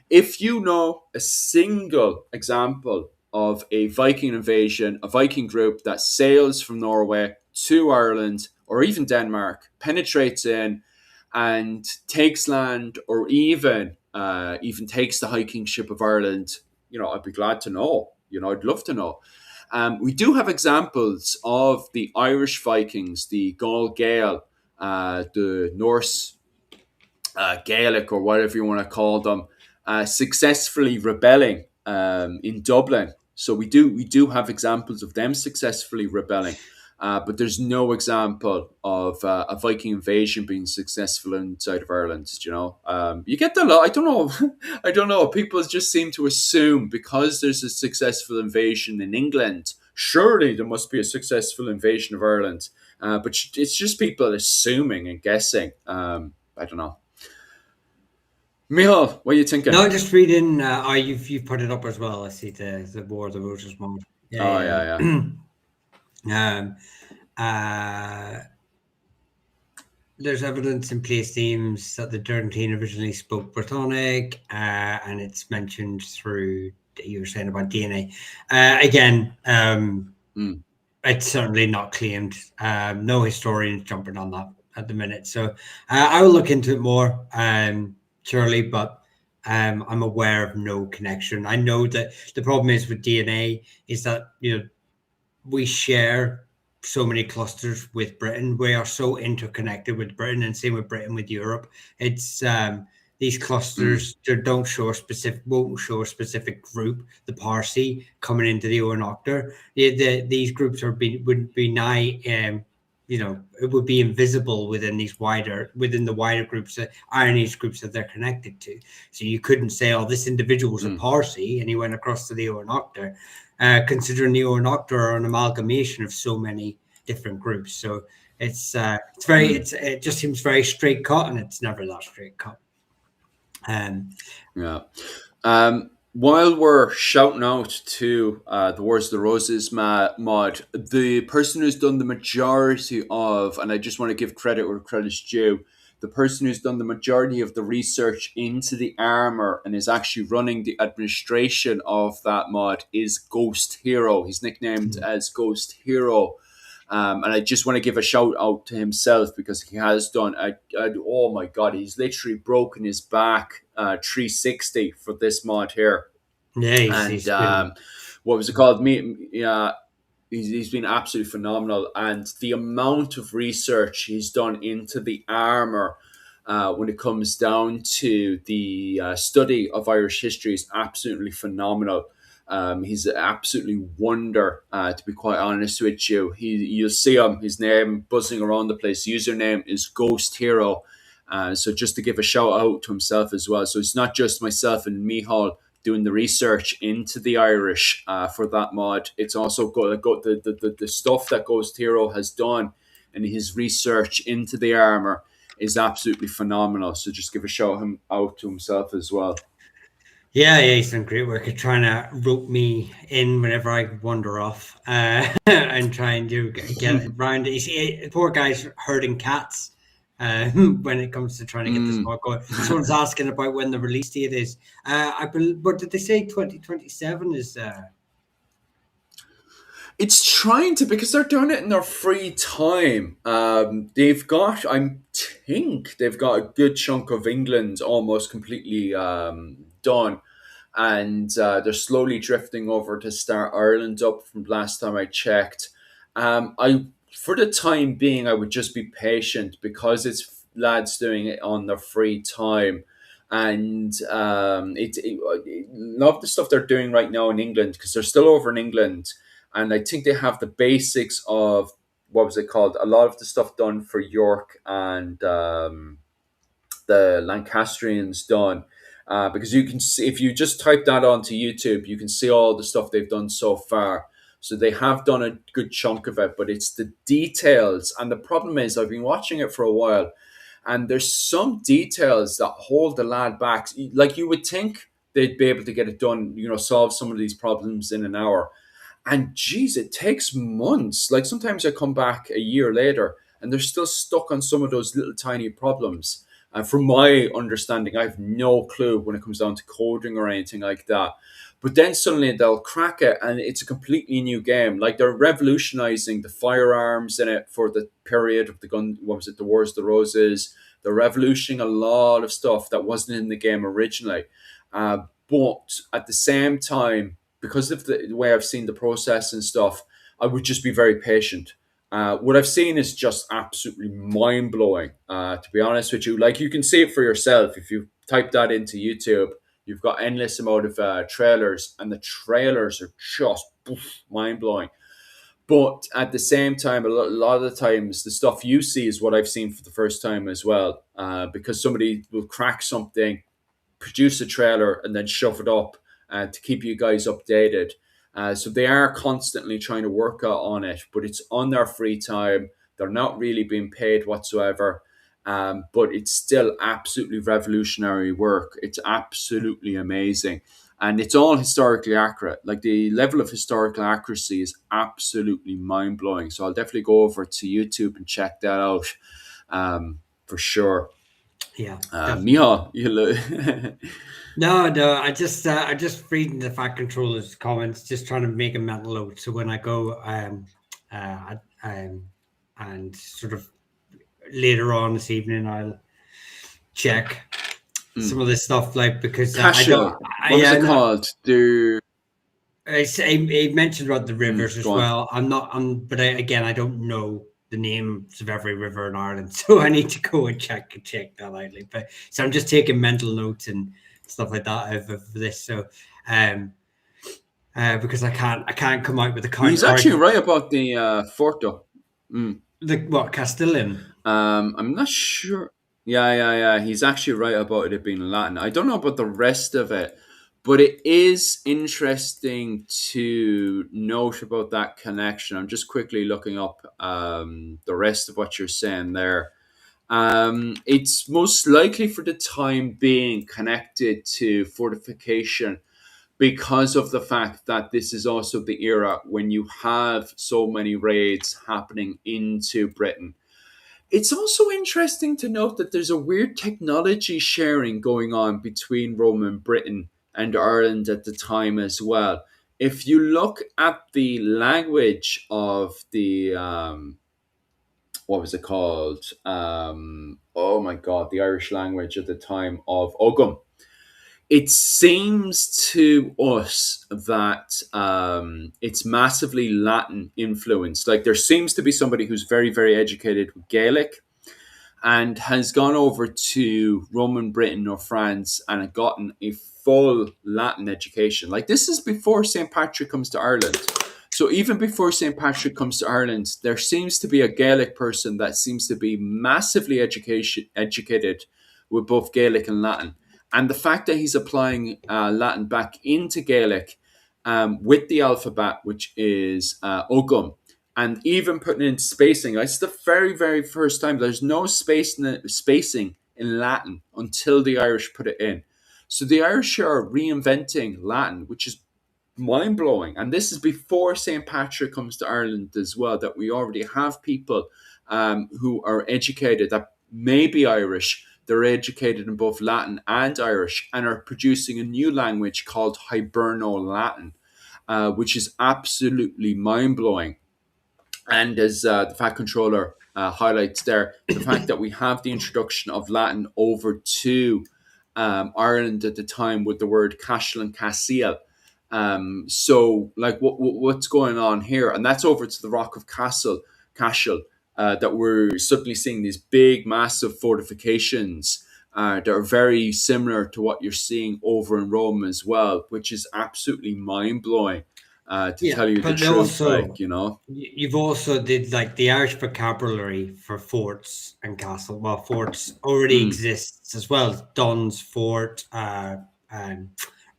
If you know a single example of a Viking invasion, a Viking group that sails from Norway to Ireland or even Denmark, penetrates in and takes land, or even takes the High Kingship of Ireland, I'd be glad to know. I'd love to know. We do have examples of the Irish Vikings, the Gaul Gael, the Norse Gaelic, or whatever you want to call them, successfully rebelling in Dublin. So we do have examples of them successfully rebelling, but there's no example of a Viking invasion being successful inside of Ireland. You get that a lot. I don't know. I don't know. People just seem to assume because there's a successful invasion in England, surely there must be a successful invasion of Ireland. But it's just people assuming and guessing. I don't know. Michal, what are you thinking? No, just reading. You've put it up as well. I see the War of the Roses moment. Oh, Yeah, yeah, yeah. uh, there's evidence in place themes that the Derwentine originally spoke Brittonic, and it's mentioned through you were saying about DNA. Again, it's certainly not claimed. No historians jumping on that at the minute. So I will look into it more, surely, but I'm aware of no connection. I know that the problem is with DNA is that we share so many clusters with Britain. We are so interconnected with Britain, and same with Britain with Europe. It's these clusters won't show a specific group, the Parsi coming into the Oanoctor. These groups would be nigh, it would be invisible within the wider groups, Iron Age groups that they're connected to. So you couldn't say, "Oh, this individual was a Parsi and he went across to the Oanoctor," considering the Oanoctor are an amalgamation of so many different groups. So it just seems very straight cut, and it's never that straight cut. Yeah. While we're shouting out to the Wars of the Roses mod, the person who's done the majority of, and I just want to give credit where credit's due, the person who's done the majority of the research into the armor and is actually running the administration of that mod is Ghost Hero. He's nicknamed as Ghost Hero. And I just want to give a shout out to himself because he has done oh my god, he's literally broken his back 360 for this mod here. Yeah, and what was it called? He's been absolutely phenomenal, and the amount of research he's done into the armor when it comes down to the study of Irish history is absolutely phenomenal. He's an absolutely wonder, to be quite honest with you. You'll see him, his name buzzing around the place. Username is Ghost Hero. So just to give a shout out to himself as well. So it's not just myself and Michal doing the research into the Irish for that mod. It's also the stuff that Ghost Hero has done and his research into the armor is absolutely phenomenal. So just give a shout out to himself as well. Yeah, he's done great work at trying to rope me in whenever I wander off and trying to get around. Poor guy's herding cats when it comes to trying to get this mod going. Someone's asking about when the release date is. But did they say 2027 is... It's trying to, because they're doing it in their free time. I think they've got a good chunk of England almost completely done, and they're slowly drifting over to start Ireland up from last time I checked. For the time being, I would just be patient because it's lads doing it on their free time. And love the stuff they're doing right now in England because they're still over in England. And I think they have the basics of, what was it called? A lot of the stuff done for York and the Lancastrians done. because you can see, if you just type that onto YouTube, you can see all the stuff they've done so far. So they have done a good chunk of it, but it's the details. And the problem is, I've been watching it for a while, and there's some details that hold the lad back. Like you would think they'd be able to get it done, solve some of these problems in an hour. And geez, it takes months. Like sometimes I come back a year later and they're still stuck on some of those little tiny problems. And from my understanding, I have no clue when it comes down to coding or anything like that. But then suddenly they'll crack it and it's a completely new game. Like they're revolutionizing the firearms in it for the period of the gun, what was it, the Wars of the Roses. They're revolutioning a lot of stuff that wasn't in the game originally. But at the same time, because of the way I've seen the process and stuff, I would just be very patient. What I've seen is just absolutely mind blowing. To be honest with you, like you can see it for yourself if you type that into YouTube. You've got endless amount of trailers, and the trailers are just mind blowing. But at the same time, a lot of the times, the stuff you see is what I've seen for the first time as well. Because somebody will crack something, produce a trailer, and then shove it up to keep you guys updated. So they are constantly trying to work on it, but it's on their free time. They're not really being paid whatsoever. But it's still absolutely revolutionary work. It's absolutely amazing. And it's all historically accurate. Like the level of historical accuracy is absolutely mind blowing. So I'll definitely go over to YouTube and check that out for sure. Yeah, definitely. Miha, you look. No, no, I just reading the Fat Controller's comments, just trying to make a mental note. So when I go, and sort of later on this evening, I'll check some of this stuff, like because I don't, Cashel. What was yeah, it no, called? The I mentioned about the rivers as Go on. well. But again, I don't know the names of every river in Ireland, so I need to go and check that out. Like, but so I'm just taking mental notes and stuff like that of this. So, um, because I can't come out with a He's counter actually argument. right about the fort, though. Mm. The what Castilian? I'm not sure. Yeah, yeah, yeah. He's actually right about it being Latin. I don't know about the rest of it, but it is interesting to note about that connection. I'm just quickly looking up the rest of what you're saying there. It's most likely for the time being connected to fortification because of the fact that this is also the era when you have so many raids happening into Britain. It's also interesting to note that there's a weird technology sharing going on between Rome and Britain and Ireland at the time as well. If you look at the language of the what was it called? Oh my god, the Irish language at the time of Ogham. It seems to us that it's massively Latin influenced. Like there seems to be somebody who's very, very educated with Gaelic and has gone over to Roman Britain or France and gotten a full Latin education. Like this is before St. Patrick comes to Ireland. So even before St. Patrick comes to Ireland, there seems to be a Gaelic person that seems to be massively educated with both Gaelic and Latin. And the fact that he's applying Latin back into Gaelic with the alphabet, which is Ogham, and even putting in spacing. It's the very, very first time there's no spacing in Latin until the Irish put it in. So the Irish are reinventing Latin, which is mind blowing. And this is before St. Patrick comes to Ireland as well, that we already have people who are educated that may be Irish. They're educated in both Latin and Irish and are producing a new language called Hiberno Latin, which is absolutely mind blowing. And as the Fat Controller highlights there, the fact that we have the introduction of Latin over to Ireland at the time with the word cashel and cassil. So, like, what's going on here? And that's over to the Rock of Cashel, that we're suddenly seeing these big, massive fortifications that are very similar to what you're seeing over in Rome as well, which is absolutely mind blowing. to Yeah, tell you the but truth, also like, you know. you've also did like the Irish vocabulary for forts and castle. Well, forts already Mm, exists as well. Duns Fort, um,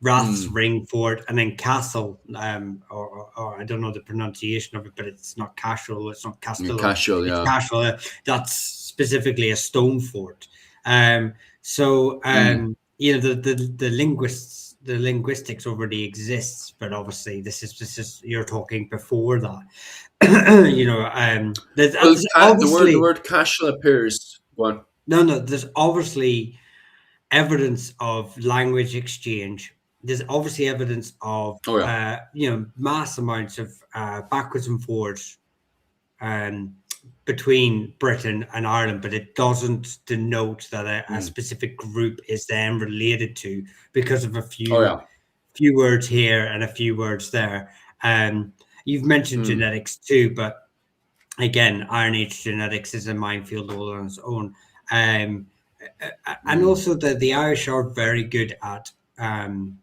Rath's mm. Ring Fort, and then castle. Or I don't know the pronunciation of it, but it's not Cashel. It's not Yeah, Castello. casual, It's yeah. Cashel. That's specifically a stone fort. So Mm, the linguists, the linguistics already exists, but obviously this is you're talking before that. well, There's the obviously word casual appears. One. no, there's obviously evidence of language exchange. There's obviously evidence of Oh yeah. mass amounts of backwards and forwards um, between Britain and Ireland, but it doesn't denote that a Mm. specific group is then related to because of a Oh few yeah. words here and a few words there. Um, you've mentioned Mm. genetics too, but again, Iron Age genetics is a minefield all on its own. Um, and Mm. also the Irish are very good at um,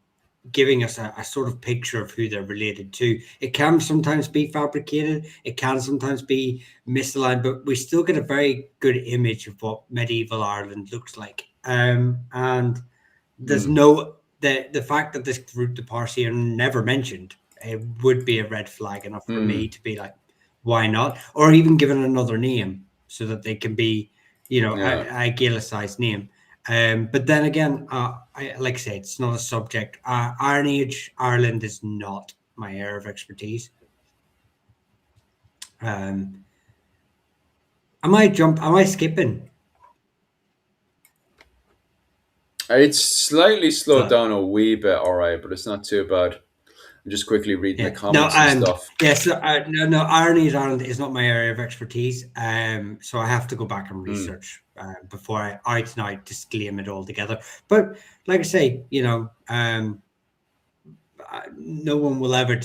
giving us a sort of picture of who they're related to. It can sometimes be fabricated, it can sometimes be misaligned, but we still get a very good image of what medieval Ireland looks like. And there's Mm. no the fact that this group, the Parsi, are never mentioned, it would be a red flag enough for me Mm. to be like, why not? Or even given another name so that they can be, Yeah. a Gaelicized name. But then again, like I say, it's not a subject. Iron Age Ireland is not my area of expertise. Um, Am I skipping? It's slightly slowed So down a wee bit, all right, but it's not too bad. I'm just quickly reading the yeah, no, comments and stuff. yeah, so no, Irony Ireland is not my area of expertise. So I have to go back and Mm. research before I out and out disclaim it altogether. But like I say, no one will ever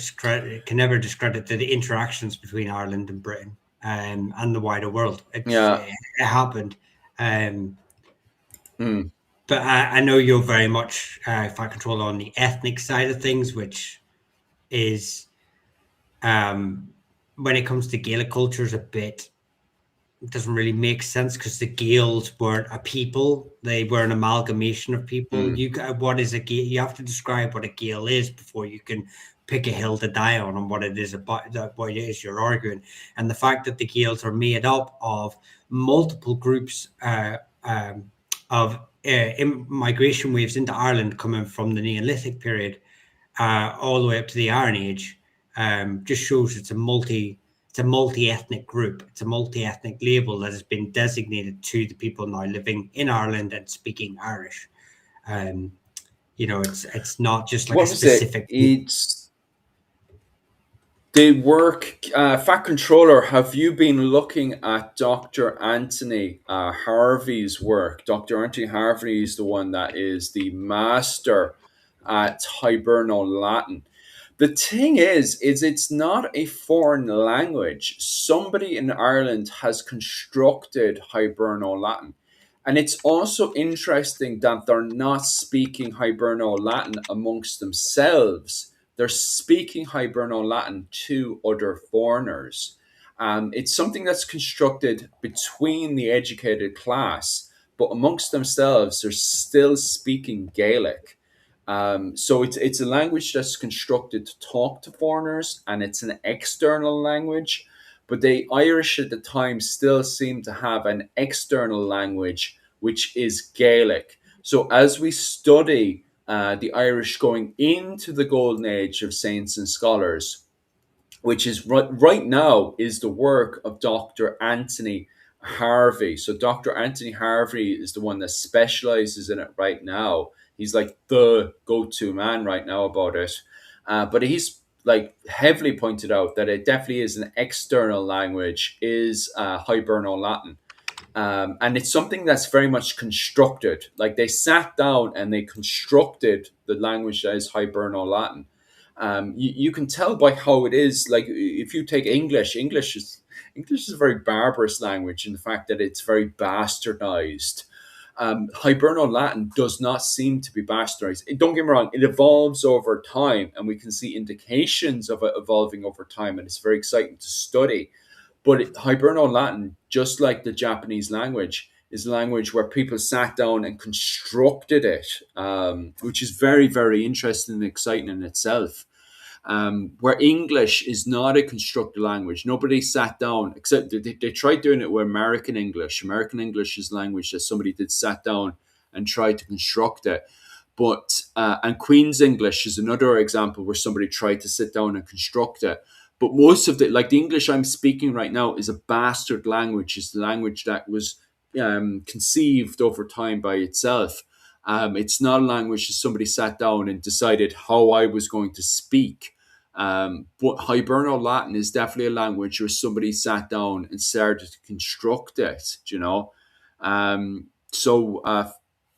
can ever discredit the interactions between Ireland and Britain and the wider world. Yeah. It happened. Um, Mm. but I know you're very much fat control on the ethnic side of things, which is um, when it comes to Gaelic culture, is a bit, it doesn't really make sense because the Gaels weren't a people; they were an amalgamation of people. Mm. What is a Gael? You have to describe what a Gael is before you can pick a hill to die on and what it is about, what it is you're arguing. And the fact that the Gaels are made up of multiple groups of migration waves into Ireland coming from the Neolithic period all the way up to the Iron Age, just shows it's a multi-ethnic group. It's a multi-ethnic label that has been designated to the people now living in Ireland and speaking Irish. Um, it's not just like a What was it? specific. It's the work. Fat Controller, have you been looking at Dr. Anthony Harvey's work? Dr. Anthony Harvey is the one that is the master at Hiberno Latin. The thing is it's not a foreign language. Somebody in Ireland has constructed Hiberno Latin. And it's also interesting that they're not speaking Hiberno Latin amongst themselves. They're speaking Hiberno Latin to other foreigners. It's something that's constructed between the educated class, but amongst themselves, they're still speaking Gaelic. So it's a language that's constructed to talk to foreigners, and it's an external language. But the Irish at the time still seem to have an external language, which is Gaelic. So as we study the Irish going into the golden age of saints and scholars, which is right now is the work of Dr. Anthony Harvey. So Dr. Anthony Harvey is the one that specializes in it right now. He's like the go-to man right now about it. But he's like heavily pointed out that it definitely is an external language, is Hiberno Latin. And it's something that's very much constructed. Like they sat down and they constructed the language that is Hiberno Latin. You can tell by how it is. Like if you take English, English is a very barbarous language in the fact that it's very bastardized. Hiberno Latin does not seem to be bastardized. Don't get me wrong, it evolves over time, and we can see indications of it evolving over time, and it's very exciting to study. But Hiberno Latin, just like the Japanese language, is a language where people sat down and constructed it, which is very, very interesting and exciting in itself. Where English is not a constructed language. Nobody sat down, except they tried doing it with American English. American English is language that somebody did sat down and tried to construct it. But and Queen's English is another example where somebody tried to sit down and construct it. But most of like the English I'm speaking right now is a bastard language. It's the language that was conceived over time by itself. It's not a language that somebody sat down and decided how I was going to speak. But Hiberno Latin is definitely a language where somebody sat down and started to construct it, you know. So,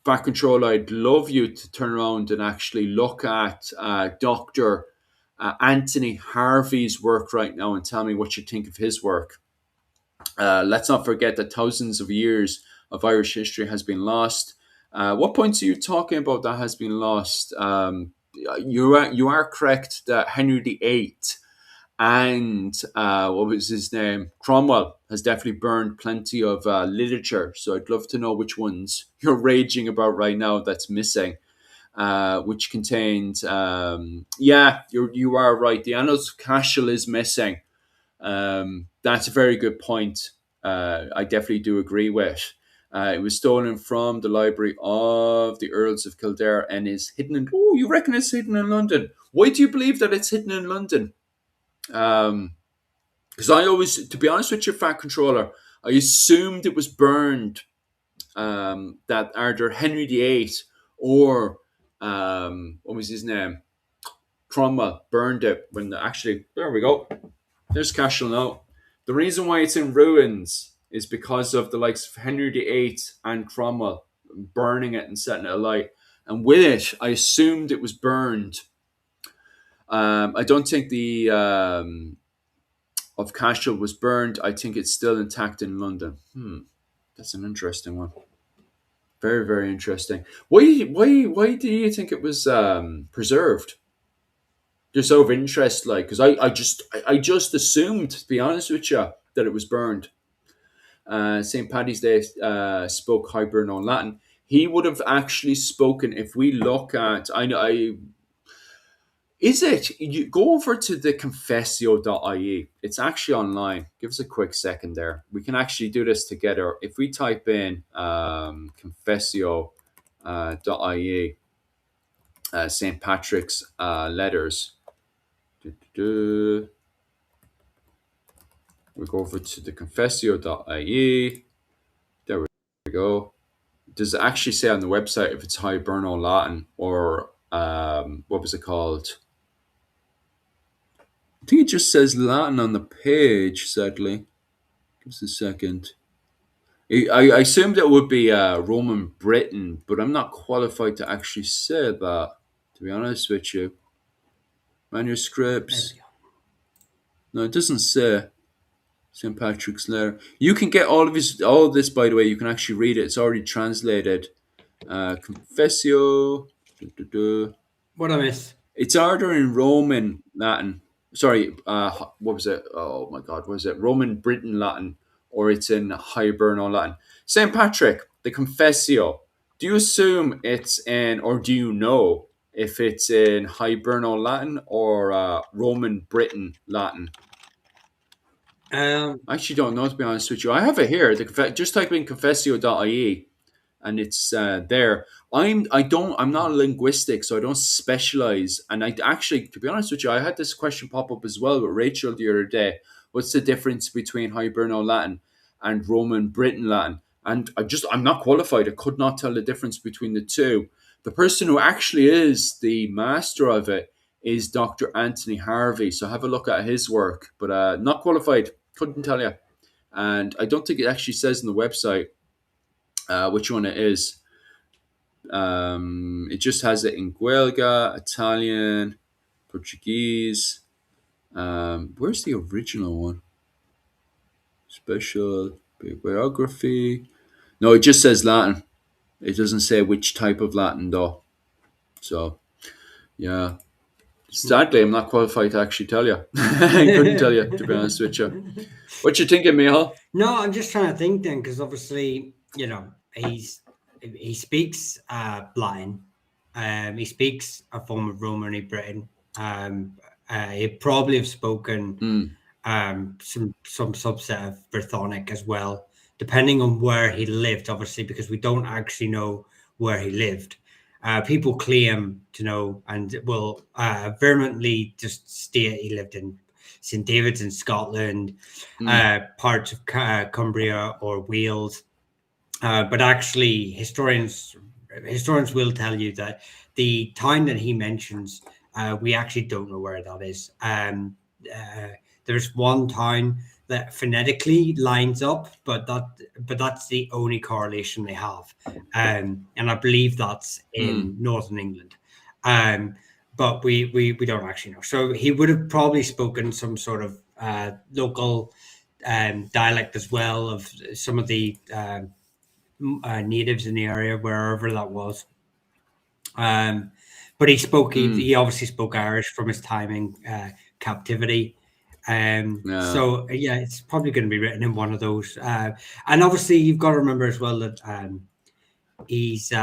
Back Control, I'd love you to turn around and actually look at Dr. Anthony Harvey's work right now and tell me what you think of his work. Let's not forget that thousands of years of Irish history has been lost. What points are you talking about that has been lost? You are correct that Henry VIII and what was his name? Cromwell has definitely burned plenty of literature. So I'd love to know which ones you're raging about right now that's missing. Which contains, yeah, you are right. The Annals of Cashel is missing. That's a very good point. I definitely do agree with. It was stolen from the library of the Earls of Kildare and is hidden in. Oh, you reckon it's hidden in London? Why do you believe that it's hidden in London? Because I always, to be honest with you, Fat Controller, I assumed it was burned. That either Henry VIII or what was his name? Cromwell burned it when actually, there we go. There's Cashel now. The reason why it's in ruins is because of the likes of Henry VIII and Cromwell burning it and setting it alight. And with it, I assumed it was burned. I don't think the of Cashel was burned. I think it's still intact in London. That's an interesting one. Very, very interesting. Why do you think it was preserved? Just out of interest, like, because I just assumed, to be honest with you, that it was burned. St. Paddy's Day spoke Hiberno Latin. He would have actually spoken. If we look at, I is it? You go over to the confessio.ie. It's actually online. Give us a quick second there. We can actually do this together. If we type in confessio.ie, St. Patrick's letters. We go over to the confessio.ie. There we go. Does it actually say on the website if it's Hiberno Latin or what was it called? I think it just says Latin on the page, sadly. Give us a second. I assumed it would be Roman Britain, but I'm not qualified to actually say that, to be honest with you. Manuscripts. No, it doesn't say St. Patrick's letter. You can get all of this, by the way. You can actually read it. It's already translated. Confessio. What I miss? It's either in Roman Latin. Sorry, what was it? Oh my God, what was it? Roman Britain Latin, or it's in Hiberno Latin. St. Patrick, the Confessio. Do you assume it's in, or do you know if it's in Hiberno Latin or Roman Britain Latin? I actually don't know, to be honest with you. I have it here. Just type in confessio.ie and it's there. I'm not a linguistic, so I don't specialize. And I actually, to be honest with you, I had this question pop up as well with Rachel the other day. What's the difference between Hiberno Latin and Roman Britain Latin? And I'm not qualified. I could not tell the difference between the two. The person who actually is the master of it is Dr. Anthony Harvey. So have a look at his work, but not qualified. Couldn't tell you. And I don't think it actually says on the website which one it is. It just has it in Guelga, Italian, Portuguese. Where's the original one? Special biography. No, it just says Latin. It doesn't say which type of Latin though. So yeah. Sadly, I'm not qualified to actually tell you. I couldn't tell you, to be honest with you. What you thinking, Michal? No, I'm just trying to think then, because obviously, he speaks Latin. He speaks a form of Romany Britain. He probably have spoken Mm, some subset of Brythonic as well, depending on where he lived. Obviously, because we don't actually know where he lived. People claim to know and will vehemently just state he lived in St David's in Scotland, mm, parts of Cumbria or Wales. But actually, historians will tell you that the town that he mentions, we actually don't know where that is. Uh, there's one town that phonetically lines up, but that's the only correlation they have, and I believe that's mm, in Northern England. Um, but we don't actually know. So he would have probably spoken some sort of local dialect as well of some of the natives in the area, wherever that was. Um, but mm. he obviously spoke Irish from his time in captivity. Yeah. So yeah, it's probably going to be written in one of those. And obviously, you've got to remember as well that he's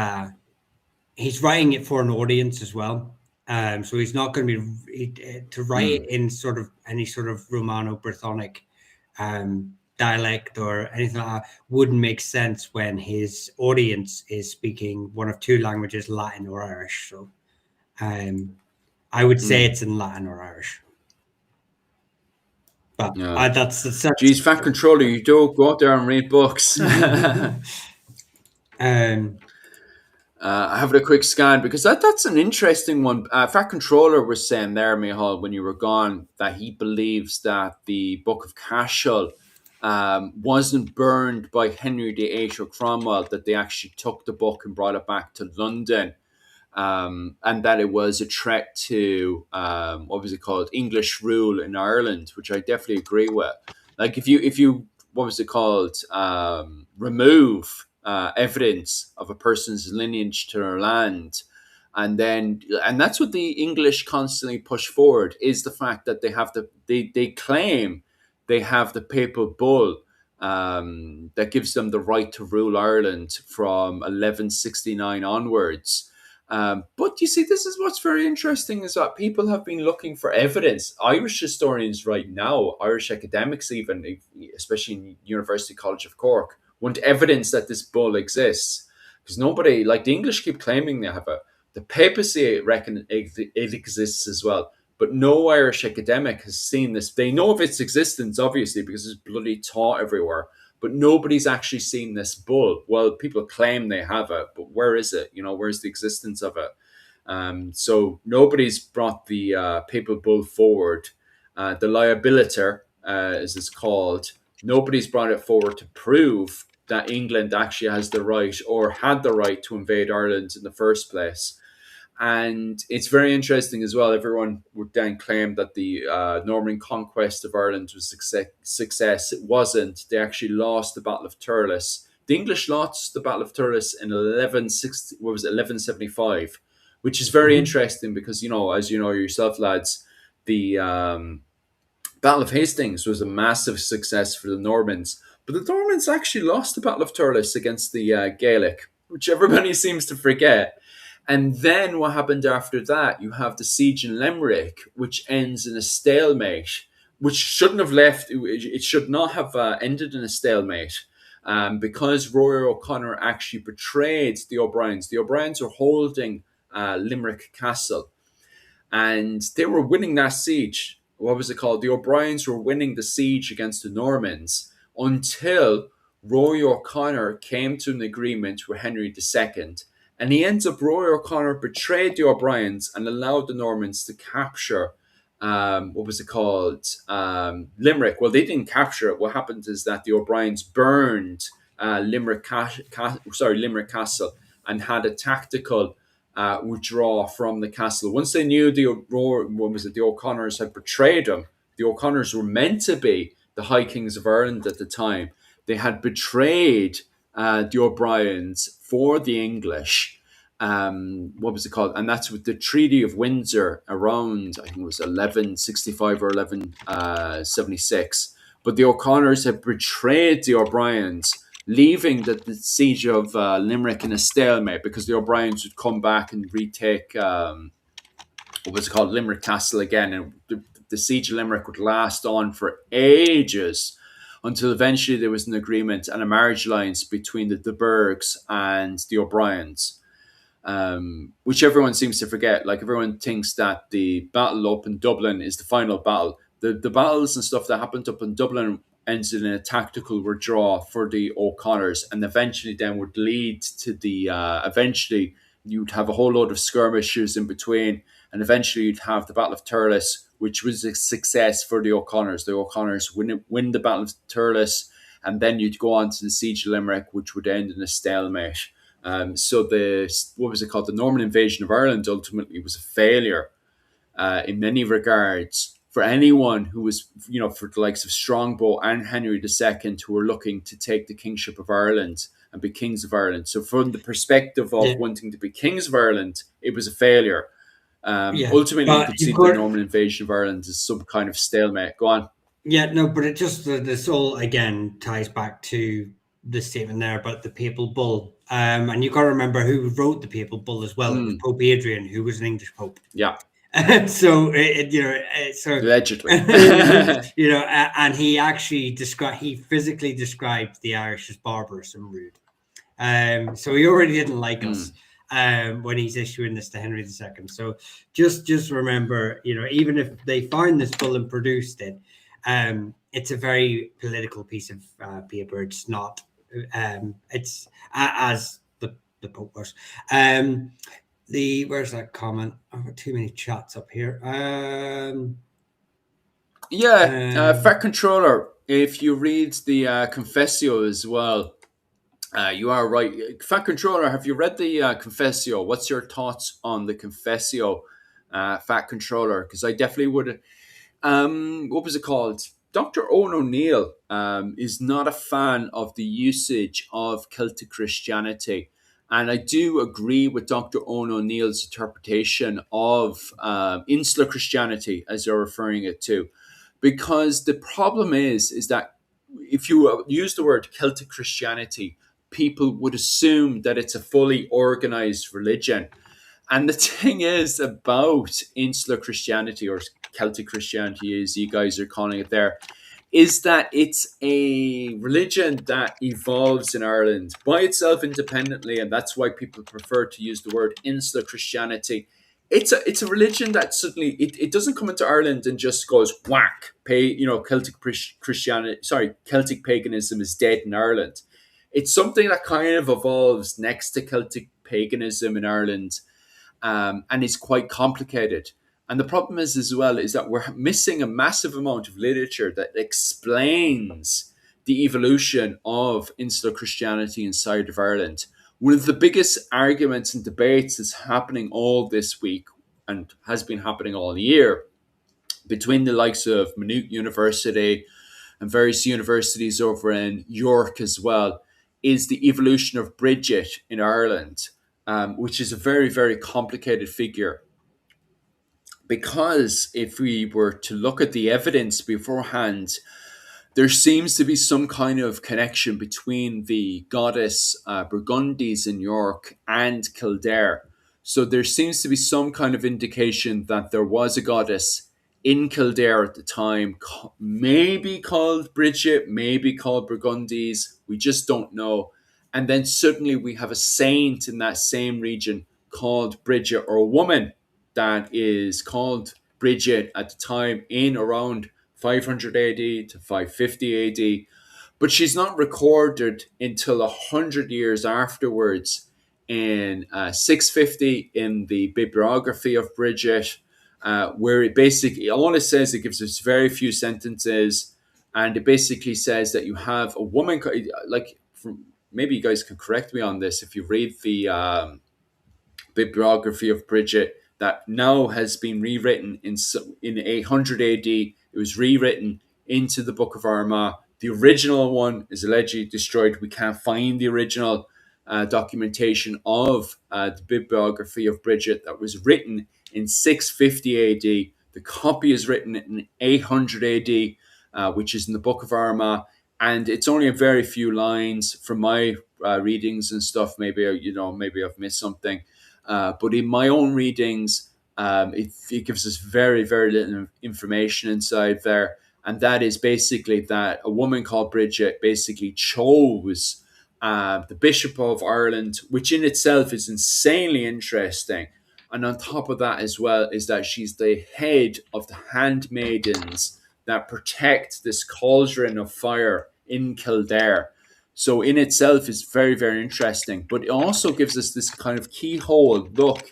he's writing it for an audience as well. So he's not going to to write it Mm, in sort of any sort of Romano-Brythonic dialect or anything like that wouldn't make sense when his audience is speaking one of two languages, Latin or Irish. So um, I would say mm. it's in Latin or Irish. But Yeah. that's Geez, Fat Controller, you do go out there and read books. um, I have a quick scan because that's an interesting one. Fat Controller was saying there, Mihal, when you were gone, that he believes that the Book of Cashel wasn't burned by Henry VIII or Cromwell, that they actually took the book and brought it back to London, and that it was a threat to what was it called, English rule in Ireland, which I definitely agree with. Like if you what was it called, remove evidence of a person's lineage to their land, and that's what the English constantly push forward, is the fact that they claim they have the papal bull that gives them the right to rule Ireland from 1169 onwards. But you see, this is what's very interesting, is that people have been looking for evidence. Irish historians right now, Irish academics even, especially in University College of Cork, want evidence that this bull exists. Because nobody, like the English keep claiming they have it. The papacy reckon it exists as well. But no Irish academic has seen this. They know of its existence, obviously, because it's bloody taught everywhere, but nobody's actually seen this bull. Well, people claim they have it, but where is it? Where's the existence of it? So nobody's brought the papal bull forward. The liabilitor, as it's called, nobody's brought it forward to prove that England actually has the right or had the right to invade Ireland in the first place. And it's very interesting as well. Everyone would then claim that the Norman conquest of Ireland was success. It wasn't. They actually lost the Battle of Turles. The English lost the Battle of Turles in 1160. What was it, 1175, which is very mhm. interesting because, as you know yourself, lads, the Battle of Hastings was a massive success for the Normans, but the Normans actually lost the Battle of Turles against the Gaelic, which everybody seems to forget. And then what happened after that? You have the siege in Limerick, which ends in a stalemate, which shouldn't have left. It should not have ended in a stalemate, because Rory O'Connor actually betrayed the O'Briens. The O'Briens were holding Limerick Castle, and they were winning that siege. What was it called? The O'Briens were winning the siege against the Normans until Rory O'Connor came to an agreement with Henry II. And he ends up, Rory O'Connor betrayed the O'Briens and allowed the Normans to capture, what was it called? Limerick. Well, they didn't capture it. What happened is that the O'Briens burned Limerick Castle, and had a tactical withdraw from the castle. Once they knew the O'Connors had betrayed them, the O'Connors were meant to be the High Kings of Ireland at the time. They had betrayed the O'Briens for the English. What was it called? And that's with the Treaty of Windsor around, I think it was 1165 or 1176. But the O'Connors had betrayed the O'Briens, leaving the siege of Limerick in a stalemate because the O'Briens would come back and retake what was it called, Limerick Castle again, and the siege of Limerick would last on for ages until eventually there was an agreement and a marriage alliance between the Burghs and the O'Briens, which everyone seems to forget. Like everyone thinks that the battle up in Dublin is the final battle. The battles and stuff that happened up in Dublin ends in a tactical withdrawal for the O'Connors, and eventually then would lead to the eventually you'd have a whole load of skirmishes in between, and eventually you'd have the Battle of Thurles, which was a success for the O'Connors. The O'Connors win the Battle of Thurles, and then you'd go on to the Siege of Limerick, which would end in a stalemate. So the what was it called? The Norman invasion of Ireland ultimately was a failure in many regards for anyone who was, for the likes of Strongbow and Henry II, who were looking to take the kingship of Ireland and be kings of Ireland. So from the perspective of wanting to be kings of Ireland, it was a failure. Ultimately, you could see the Norman invasion of Ireland as some kind of stalemate. Go on. Yeah, no, but it just, this all again ties back to the statement there about the papal bull. And you got to remember who wrote the papal bull as well. It was Pope Adrian, who was an English pope. Yeah. So allegedly, and he actually physically described the Irish as barbarous and rude. So he already didn't like us when he's issuing this to Henry II. So just remember, even if they found this bull and produced it, it's a very political piece of paper. It's not. It's as the Pope was. Where's that comment? I've got too many chats up here. Fat Controller. If you read the Confessio as well, you are right. Fat Controller, have you read the Confessio? What's your thoughts on the Confessio, Fat Controller? Because I definitely would. What was it called? Dr. Owen O'Neill is not a fan of the usage of Celtic Christianity. And I do agree with Dr. Owen O'Neill's interpretation of insular Christianity, as they're referring it to. Because the problem is that if you use the word Celtic Christianity, people would assume that it's a fully organized religion. And the thing is about insular Christianity, or Celtic Christianity, as you guys are calling it there, is that it's a religion that evolves in Ireland by itself independently, and that's why people prefer to use the word insular Christianity. It's a religion that suddenly it doesn't come into Ireland and just goes whack. Celtic Christianity, Celtic paganism is dead in Ireland. It's something that kind of evolves next to Celtic paganism in Ireland, and it's quite complicated. And the problem is as well is that we're missing a massive amount of literature that explains the evolution of insular Christianity inside of Ireland. One of the biggest arguments and debates that's happening all this week and has been happening all year between the likes of Maynooth University and various universities over in York as well is the evolution of Bridget in Ireland, which is a very, very complicated figure. Because if we were to look at the evidence beforehand, there seems to be some kind of connection between the goddess Burgundies in York and Kildare. So there seems to be some kind of indication that there was a goddess in Kildare at the time, maybe called Bridget, maybe called Burgundies. We just don't know. And then suddenly we have a saint in that same region called Bridget, or a woman that is called Bridget at the time in around 500 AD to 550 AD. But she's not recorded until 100 years afterwards in 650 in the bibliography of Bridget, where it basically, all it says, it gives us very few sentences, and it basically says that you have a woman, maybe you guys can correct me on this if you read the bibliography of Bridget, that now has been rewritten in 800 AD. It was rewritten into the Book of Armagh The original one is allegedly destroyed. We can't find the original documentation of the bibliography of Bridget that was written in 650 AD. The copy is written in 800 AD, which is in the Book of Armagh, and it's only a very few lines from my readings and stuff. Maybe maybe I've missed something, but in my own readings, it gives us very, very little information inside there. And that is basically that a woman called Bridget basically chose the Bishop of Ireland, which in itself is insanely interesting. And on top of that as well is that she's the head of the handmaidens that protect this cauldron of fire in Kildare. So in itself is very, very interesting. But it also gives us this kind of keyhole look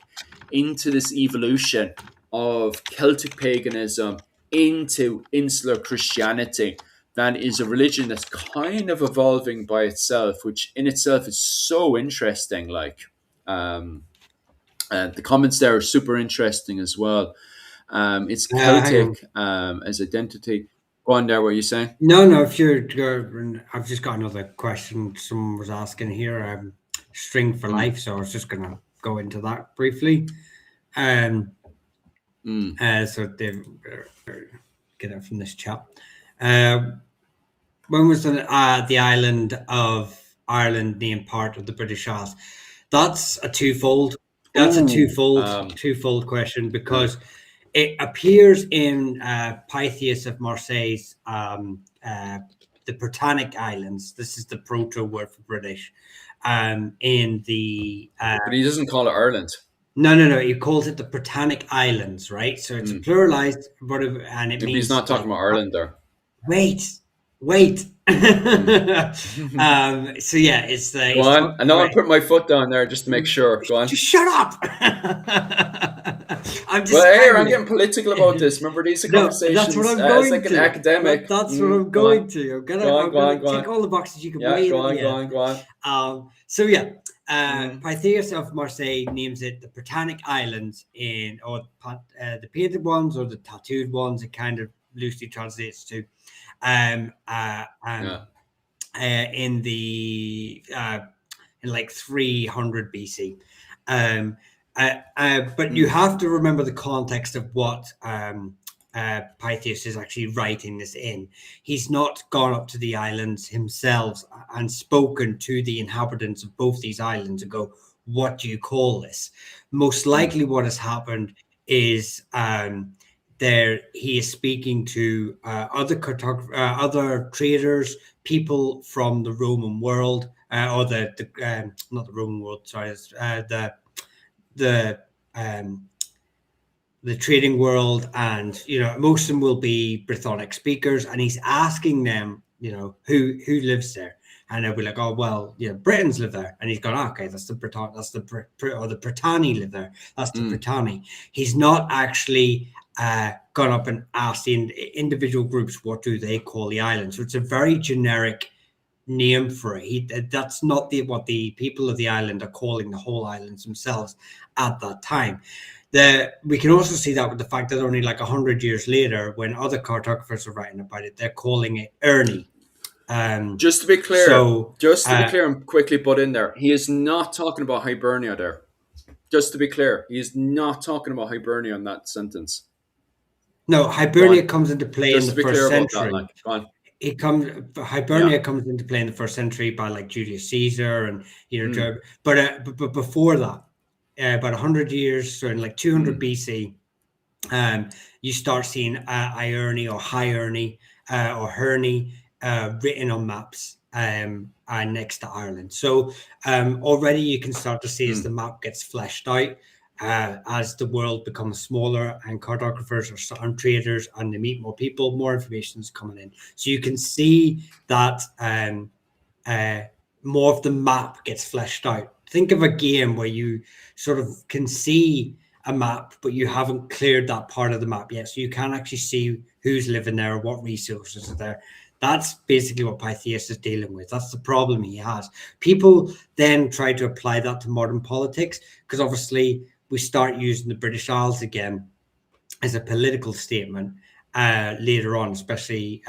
into this evolution of Celtic paganism into insular Christianity. That is a religion that's kind of evolving by itself, which in itself is so interesting. The comments there are super interesting as well. It's Celtic as identity. Go on there, what are you saying? No, if I've just got another question someone was asking here. String for life, so I was just gonna go into that briefly. So they get it from this chat. When was the island of Ireland named part of the British Isles? That's a twofold. Twofold question, because it appears in Pytheas of Marseille's the Britannic Islands. This is the proto word for British. In the but he doesn't call it Ireland. No. He calls it the Britannic Islands, right? So it's pluralized, and it means he's not talking about Ireland there. Wait. So yeah, it's the. Go on. I know I'm putting my foot down there just to make sure. Go on. Just shut up. I'm getting political about this. Remember, these are conversations. That's what I'm going like to. An academic. That's what I'm going to. I'm gonna tick all the boxes you can. Go on. So yeah. Pytheas of Marseille names it the Britannic Islands the painted ones or the tattooed ones. It kind of loosely translates to, in like 300 BC. But you have to remember the context of what Pytheas is actually writing this in. He's not gone up to the islands himself and spoken to the inhabitants of both these islands and go, what do you call this? Most likely what has happened is he is speaking to other traders, people from the Roman world, or not the Roman world, sorry, the trading world, and most of them will be Brythonic speakers, and he's asking them, who lives there, and they'll be like, oh well, Britons live there, and he's gone, okay, that's the Britanni live there, that's the Britanni. He's not actually gone up and asked the individual groups what do they call the island. So it's a very generic name for it. That's not what the people of the island are calling the whole islands themselves at that time. We can also see that with the fact that only like 100 years later, when other cartographers are writing about it, they're calling it Ernie. Just to be clear, and quickly put in there, he is not talking about Hibernia there. Just to be clear, he is not talking about Hibernia in that sentence. No, Hibernia comes into play in the first century. Hibernia comes into play in the first century by like Julius Caesar, and but before that, about 100 years, so in like 200 BC, you start seeing Ierne or Hierne or Herne written on maps next to Ireland. So already you can start to see as the map gets fleshed out, as the world becomes smaller and cartographers and traders and they meet more people, more information is coming in. So you can see that more of the map gets fleshed out. Think of a game where you sort of can see a map, but you haven't cleared that part of the map yet. So you can't actually see who's living there, what resources are there. That's basically what Pytheas is dealing with. That's the problem he has. People then try to apply that to modern politics, because obviously we start using the British Isles again as a political statement later on, especially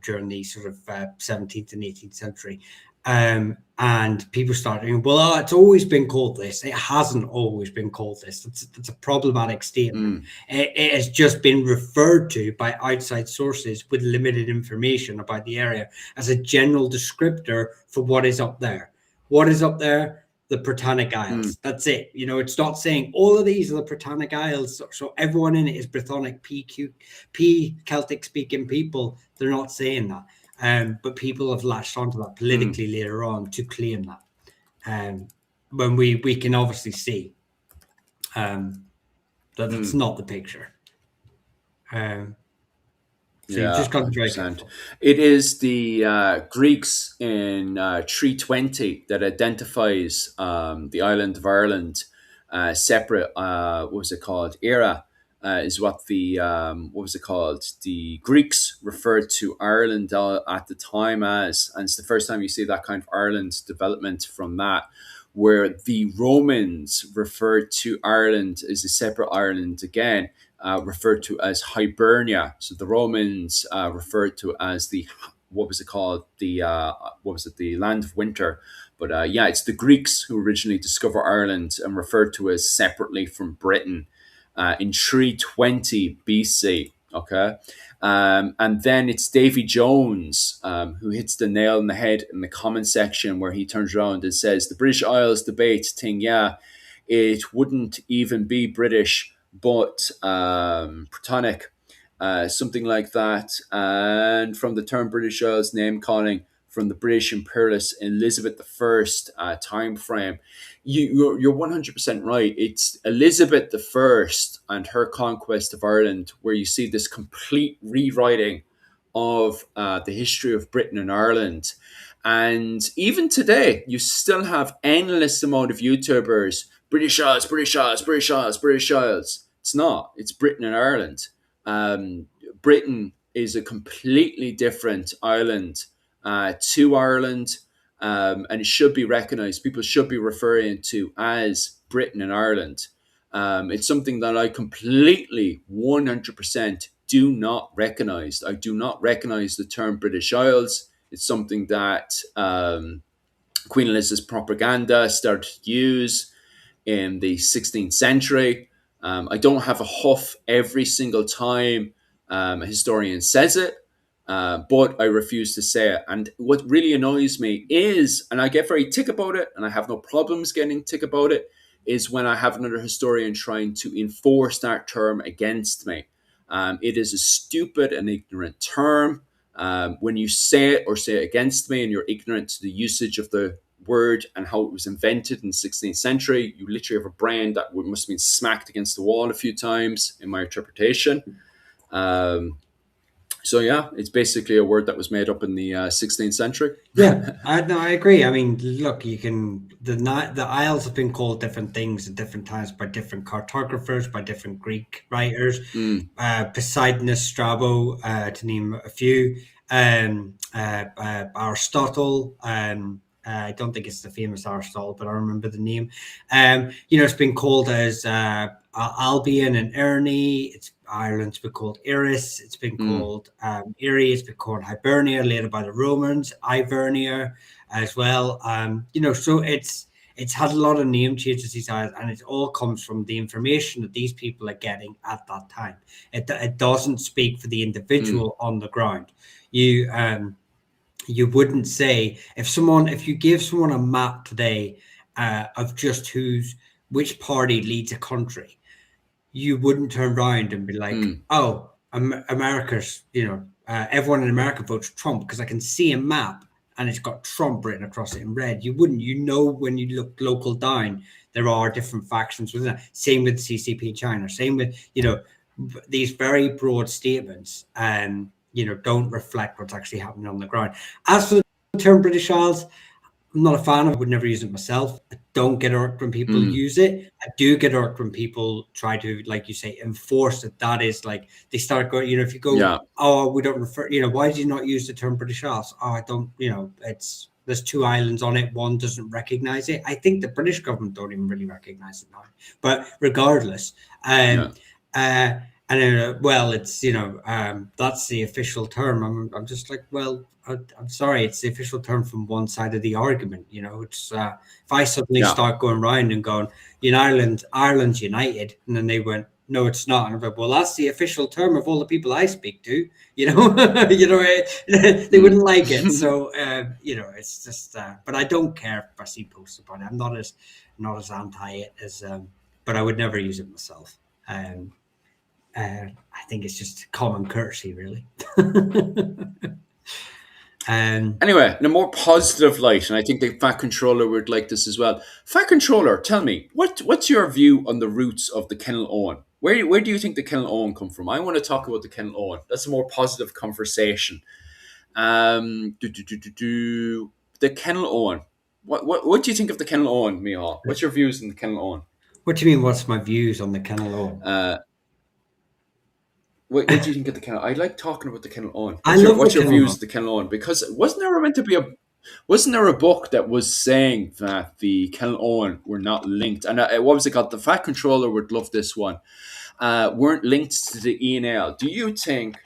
during the sort of 17th and 18th century. And people started, well, it's always been called this. It hasn't always been called this. That's a problematic statement. It has just been referred to by outside sources with limited information about the area as a general descriptor for what is up there. What is up there? The Britannic Isles. That's it. It's not saying all of these are the Britannic Isles. So everyone in it is Brythonic P Celtic speaking people. They're not saying that. But people have latched onto that politically later on to claim that. When we can obviously see that that's not the picture. So you've just got to be very careful. It is the Greeks in 320 that identifies the island of Ireland separate. What was it called? Era. Is what the what was it called? The Greeks referred to Ireland at the time as, and it's the first time you see that kind of Ireland development from that, where the Romans referred to Ireland as a separate Ireland again, referred to as Hibernia. So the Romans referred to as the, what was it called? The the land of winter. But it's the Greeks who originally discovered Ireland and referred to it as separately from Britain. In 320 BC, okay? And then it's Davy Jones who hits the nail on the head in the comment section where he turns around and says, the British Isles debate thing, it wouldn't even be British, but Britannic, something like that. And from the term British Isles name calling from the British imperialist Elizabeth I time frame. You're 100% right. It's Elizabeth I and her conquest of Ireland where you see this complete rewriting of the history of Britain and Ireland. And even today, you still have endless amount of YouTubers, British Isles, British Isles, British Isles, British Isles. It's not. It's Britain and Ireland. Britain is a completely different island to Ireland, and it should be recognised. People should be referring to as Britain and Ireland. It's something that I completely 100% do not recognise. I do not recognise the term British Isles. It's something that Queen Elizabeth's propaganda started to use in the 16th century. I don't have a huff every single time a historian says it. But I refuse to say it. And what really annoys me is, and I get very tick about it, and I have no problems getting tick about it, is when I have another historian trying to enforce that term against me. It is a stupid and ignorant term. When you say it or say it against me and you're ignorant to the usage of the word and how it was invented in the 16th century, you literally have a brain that must have been smacked against the wall a few times, in my interpretation. So it's basically a word that was made up in the 16th century. I agree. I mean, look, you can the Isles have been called different things at different times by different cartographers, by different Greek writers. Poseidonus, Strabo, to name a few. Aristotle. I don't think it's the famous Aristotle, but I remember the name. It's been called as Albion and Ernie. Ireland's been called Eris. It's been called Erie. It's been called Hibernia later by the Romans. Ivernia as well. So it's had a lot of name changes these days, and it all comes from the information that these people are getting at that time. It doesn't speak for the individual on the ground. You wouldn't say if you give someone a map today of just which party leads a country, you wouldn't turn around and be like, oh, America's, everyone in America votes Trump because I can see a map and it's got Trump written across it in red. You wouldn't, when you look local down, there are different factions within that. Same with CCP in China. Same with, these very broad statements, don't reflect what's actually happening on the ground. As for the term British Isles, I'm not a fan of it. I would never use it myself. I don't get irked when people use it. I do get irked when people try to, like you say, enforce it. That is like, they start going, if you go, oh, we don't refer, why did you not use the term British Isles? Oh, I don't, there's two islands on it. One doesn't recognize it. I think the British government don't even really recognize it now. But regardless, And well, it's that's the official term. I'm just like, well, I'm sorry, it's the official term from one side of the argument. It's if I suddenly Yeah. start going around and going, Ireland's united, and then they went, no, it's not, and I'm like, well, that's the official term of all the people I speak to. They wouldn't like it. So it's just. But I don't care if I see posts about it. I'm not as anti it as, but I would never use it myself. I think it's just common courtesy, really. Anyway, in a more positive light, and I think the Fat Controller would like this as well. Fat Controller, tell me, what's your view on the roots of the Kennel Owen? Where do you think the Kennel Owen come from? I want to talk about the Kennel Owen. That's a more positive conversation. The Kennel Owen. What do you think of the Kennel Owen, Mihal? What's your views on the Kennel Owen? What do you mean? What's my views on the Kennel Owen? What do you think of the Kennel? I like talking about the Kennel Owen. What's your views of the Kennel Owen? Because wasn't there a book that was saying that the Kennel Owen were not linked? And what was it called? The Fat Controller would love this one. Weren't linked to the ENL. Do you think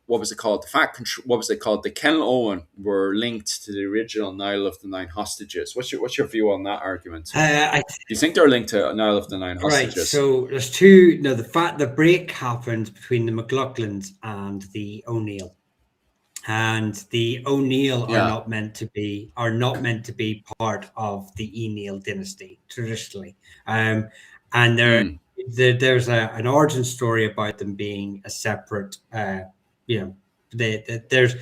what was it called? The Kennel Owen were linked to the original Nile of the Nine Hostages. What's your view on that argument? Do you think they're linked to Nile of the Nine Hostages? Right. So there's two. No, the break happened between the McLaughlins and the O'Neill, and the O'Neill are not meant to be part of the O'Neill dynasty traditionally, and there's an origin story about them being a separate. There's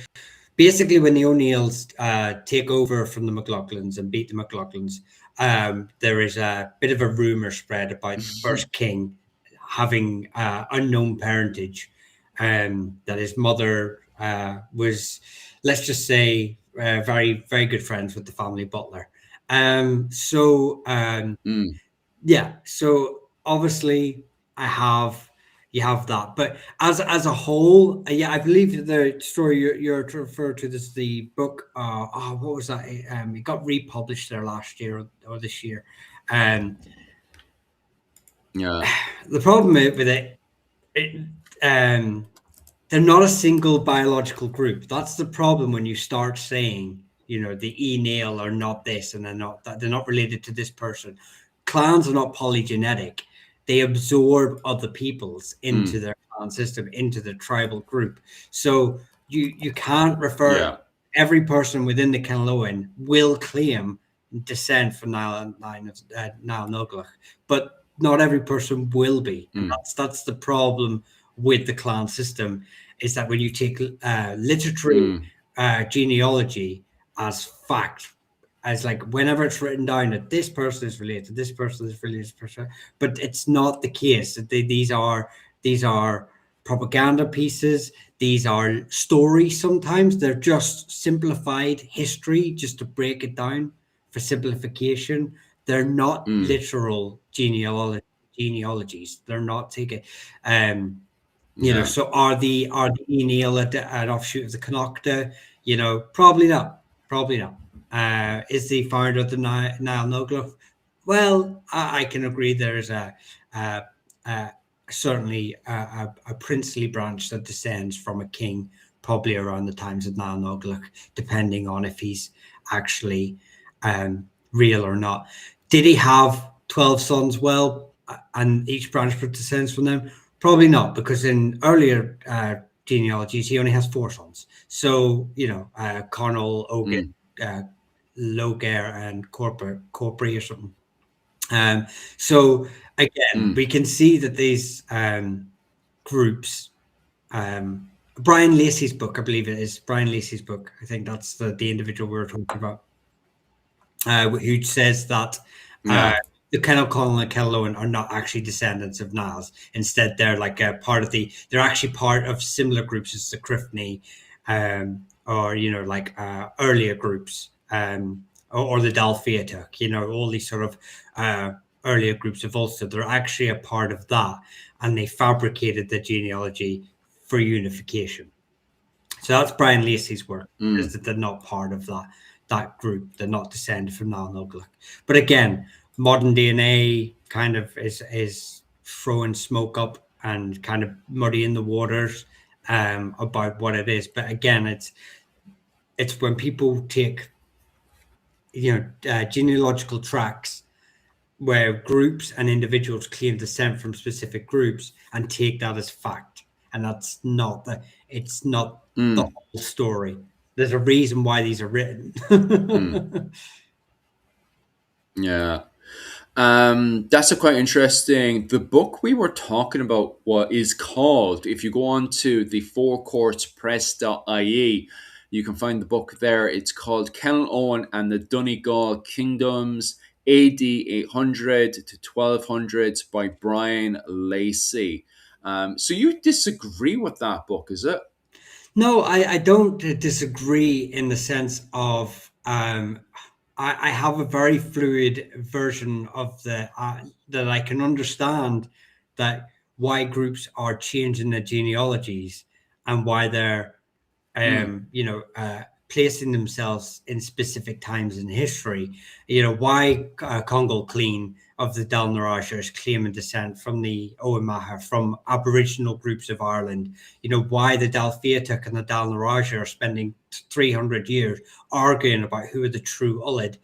basically when the O'Neills take over from the McLaughlins and beat the McLaughlins, there is a bit of a rumor spread about the first king having unknown parentage, that his mother was, let's just say, very, very good friends with the family butler. So obviously you have that, but as a whole, I believe the story you're referring to, this the book. What was that? It got republished there last year or this year. The problem with it, they're not a single biological group. That's the problem when you start saying, the O'Neill are not this and they're not related to this person. Clans are not polygenetic. They absorb other peoples into their clan system, into the tribal group. So you can't refer every person within the Kennel Owen will claim descent from Niall Noglach, but not every person will be. And that's the problem with the clan system, is that when you take literary genealogy as fact, as like whenever it's written down that this person is related to this person is related to this person, but it's not the case. These are propaganda pieces. These are stories. Sometimes they're just simplified history just to break it down for simplification. They're not literal genealogies. They're not taken. So are the O'Neill an offshoot of the Connacht? Probably not. Is the founder of the Niall Noglach? Well, I can agree. There's certainly a princely branch that descends from a king, probably around the times of Niall Noglach, depending on if he's actually real or not. Did he have 12 sons? Well, and each branch descends from them? Probably not, because in earlier genealogies, he only has 4 sons. So, Connell, Ogan, Logair, and Corpry or something. So again, we can see that these groups, Brian Lacey's book, I believe it is Brian Lacey's book. I think that's the individual we're talking about, who says that the Kennel Conall and Kennel Owen are not actually descendants of Niles. Instead, they're like they're actually part of similar groups as the Cryfni, or earlier groups, or the Dalfiatuk, all these sort of earlier groups of Ulster. They're actually a part of that, and they fabricated the genealogy for unification. So that's Brian Lacey's work, is that they're not part of that group. They're not descended from Niall Noglach. But again, modern DNA kind of is throwing smoke up and kind of muddying the waters about what it is. But again, it's when people take genealogical tracks where groups and individuals claim descent from specific groups and take that as fact, and that's not the it's not the whole story. There's a reason why these are written. Yeah. That's a quite interesting. The book we were talking about what is called, if you go on to the fourcourtspress.ie, you can find the book there. It's called Kenil Owen and the Donegal Kingdoms, AD 800 to 1200s by Brian Lacey. So you disagree with that book, is it? No, I don't disagree in the sense of I have a very fluid version of that I can understand that why groups are changing their genealogies and why they're placing themselves in specific times in history. Why Congal Clean of the Dalnaraj is claiming descent from the Oamaha, from Aboriginal groups of Ireland. Why the Dalfeatuk and the Dalnaraj are spending 300 years arguing about who are the true Ullid.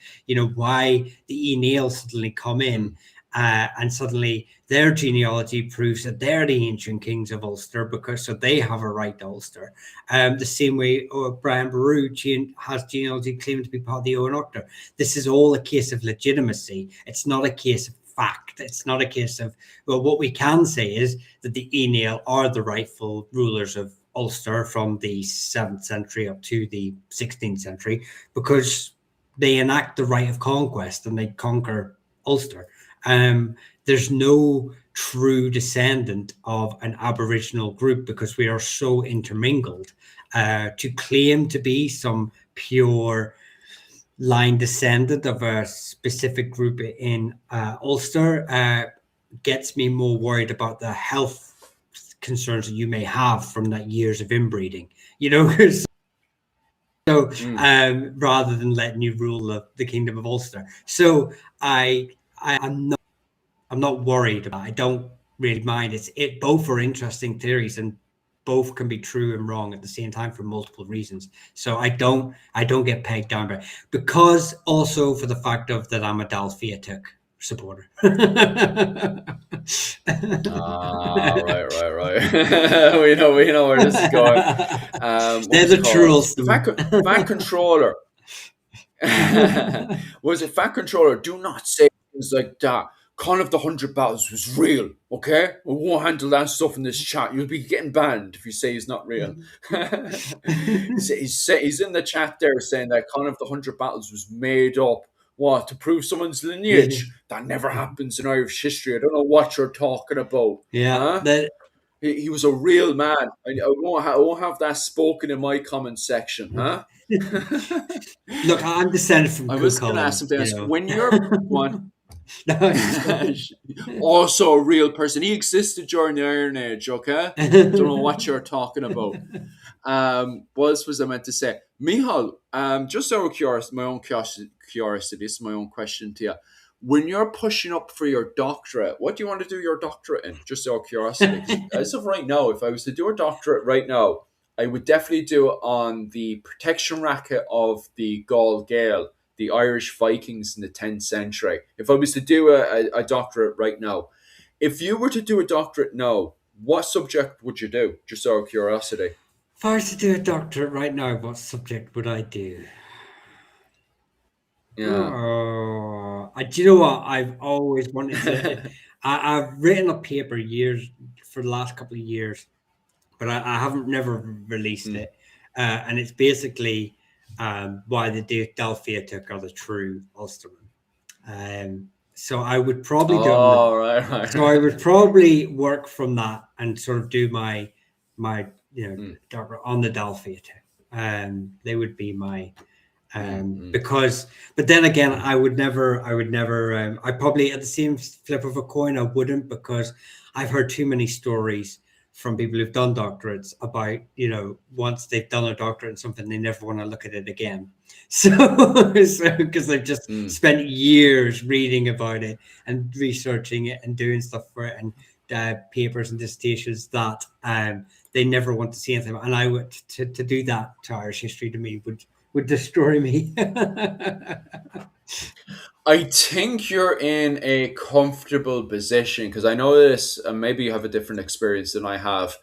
Why the Eneal suddenly come in and suddenly their genealogy proves that they're the ancient kings of Ulster so they have a right to Ulster. The same way Brian Boru has genealogy claiming to be part of the Owen Octor. This is all a case of legitimacy. It's not a case of fact. It's not a case of, well, what we can say is that the Eneal are the rightful rulers of Ulster from the 7th century up to the 16th century because they enact the right of conquest and they conquer Ulster. There's no true descendant of an Aboriginal group because we are so intermingled. To claim to be some pure line descendant of a specific group in Ulster gets me more worried about the health concerns that you may have from that years of inbreeding. So rather than letting you rule the Kingdom of Ulster. So I'm not worried about it. I don't really mind. Both are interesting theories and both can be true and wrong at the same time for multiple reasons. So I don't get pegged down by it. Because also for the fact of that I'm a Dalfeatuk supporter. Right. we know where this is going. They're the trolls. Fact controller. Was it fact controller? Do not say things like that. Con of the 100 Battles was real, okay? We won't handle that stuff in this chat. You'll be getting banned if you say he's not real. He's in the chat there saying that Con of the 100 Battles was made up. What, to prove someone's lineage? That never happens in Irish history. I don't know what you're talking about. Yeah. Huh? He was a real man. I won't have that spoken in my comment section, huh? Look, I'm descended from I was going to ask something else. When you're one... also a real person. He existed during the Iron Age, okay? Don't know what you're talking about. What else was I meant to say? Michal, just out of my own curiosity, this is my own question to you. When you're pushing up for your doctorate, what do you want to do your doctorate in? Just out of curiosity. As of right now, if I was to do a doctorate right now, I would definitely do it on the protection racket of the Gall Gael, the Irish Vikings in the 10th century. If I was to do a doctorate right now, if you were to do a doctorate now, what subject would you do? Just out of curiosity. If I was to do a doctorate right now, what subject would I do? Yeah. Do you know what? I've always wanted to. I've written a paper for the last couple of years, but I haven't never released it. And it's basically why the Dalfeatuk are the true Ulstermen. So I would probably do. Right. So I would probably work from that and sort of do my doctorate on the Dalfeatuk. They would be my. But then again, I would never, I probably at the same flip of a coin, I wouldn't, because I've heard too many stories from people who've done doctorates about, once they've done a doctorate in something, they never want to look at it again. So because they've just spent years reading about it and researching it and doing stuff for it and papers and dissertations that they never want to see anything. And I would to do that to Irish history to me would destroy me. I think you're in a comfortable position because I notice, and maybe you have a different experience than I have.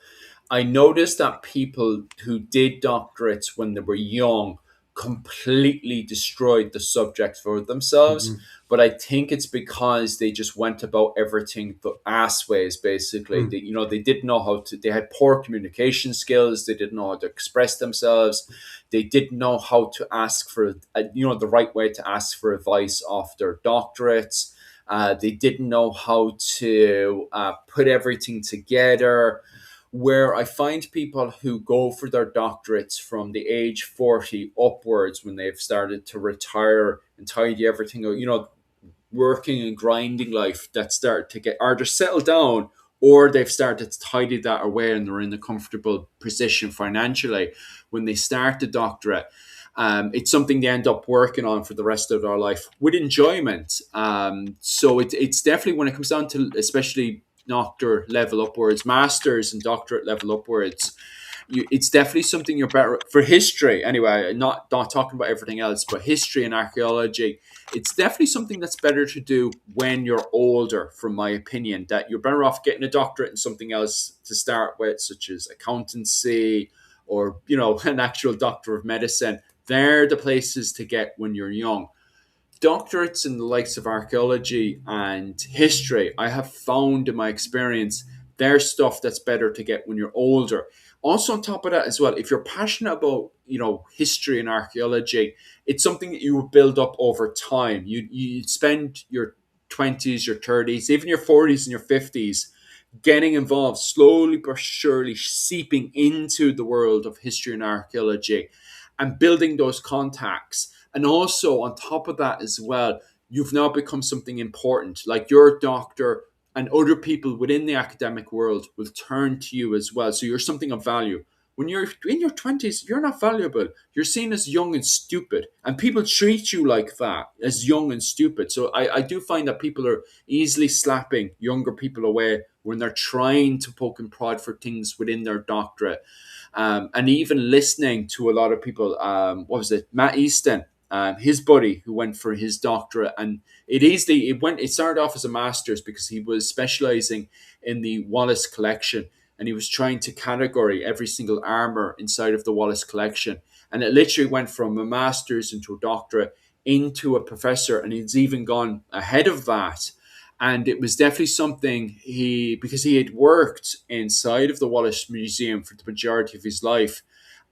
I noticed that people who did doctorates when they were young completely destroyed the subject for themselves. Mhm. But I think it's because they just went about everything the ass ways, basically. Mm. They, they didn't know how to, they had poor communication skills, they didn't know how to express themselves, they didn't know how to ask for, the right way to ask for advice off their doctorates. They didn't know how to put everything together. Where I find people who go for their doctorates from the age 40 upwards when they've started to retire and tidy everything, working and grinding life that start to get either settled down or they've started to tidy that away and they're in a comfortable position financially when they start the doctorate. It's something they end up working on for the rest of their life with enjoyment. So it's definitely when it comes down to especially doctor level upwards, masters and doctorate level upwards, it's definitely something you're better for history anyway. Not talking about everything else, but history and archaeology. It's definitely something that's better to do when you're older, from my opinion. That you're better off getting a doctorate in something else to start with, such as accountancy or an actual doctor of medicine. They're the places to get when you're young. Doctorates in the likes of archaeology and history, I have found in my experience, they're stuff that's better to get when you're older. Also, on top of that as well, if you're passionate about history and archaeology, it's something that you will build up over time. You spend your 20s, your 30s, even your 40s and your 50s getting involved, slowly but surely seeping into the world of history and archaeology and building those contacts. And also on top of that as well, you've now become something important. Like your doctor and other people within the academic world will turn to you as well. So you're something of value. When you're in your 20s, you're not valuable. You're seen as young and stupid. And people treat you like that, as young and stupid. So I do find that people are easily slapping younger people away when they're trying to poke and prod for things within their doctorate. And even listening to a lot of people, what was it, Matt Easton, his buddy who went for his doctorate, and it started off as a master's because he was specializing in the Wallace collection, and he was trying to category every single armor inside of the Wallace collection, and it literally went from a master's into a doctorate into a professor, and he's even gone ahead of that. And it was definitely something because he had worked inside of the Wallace Museum for the majority of his life.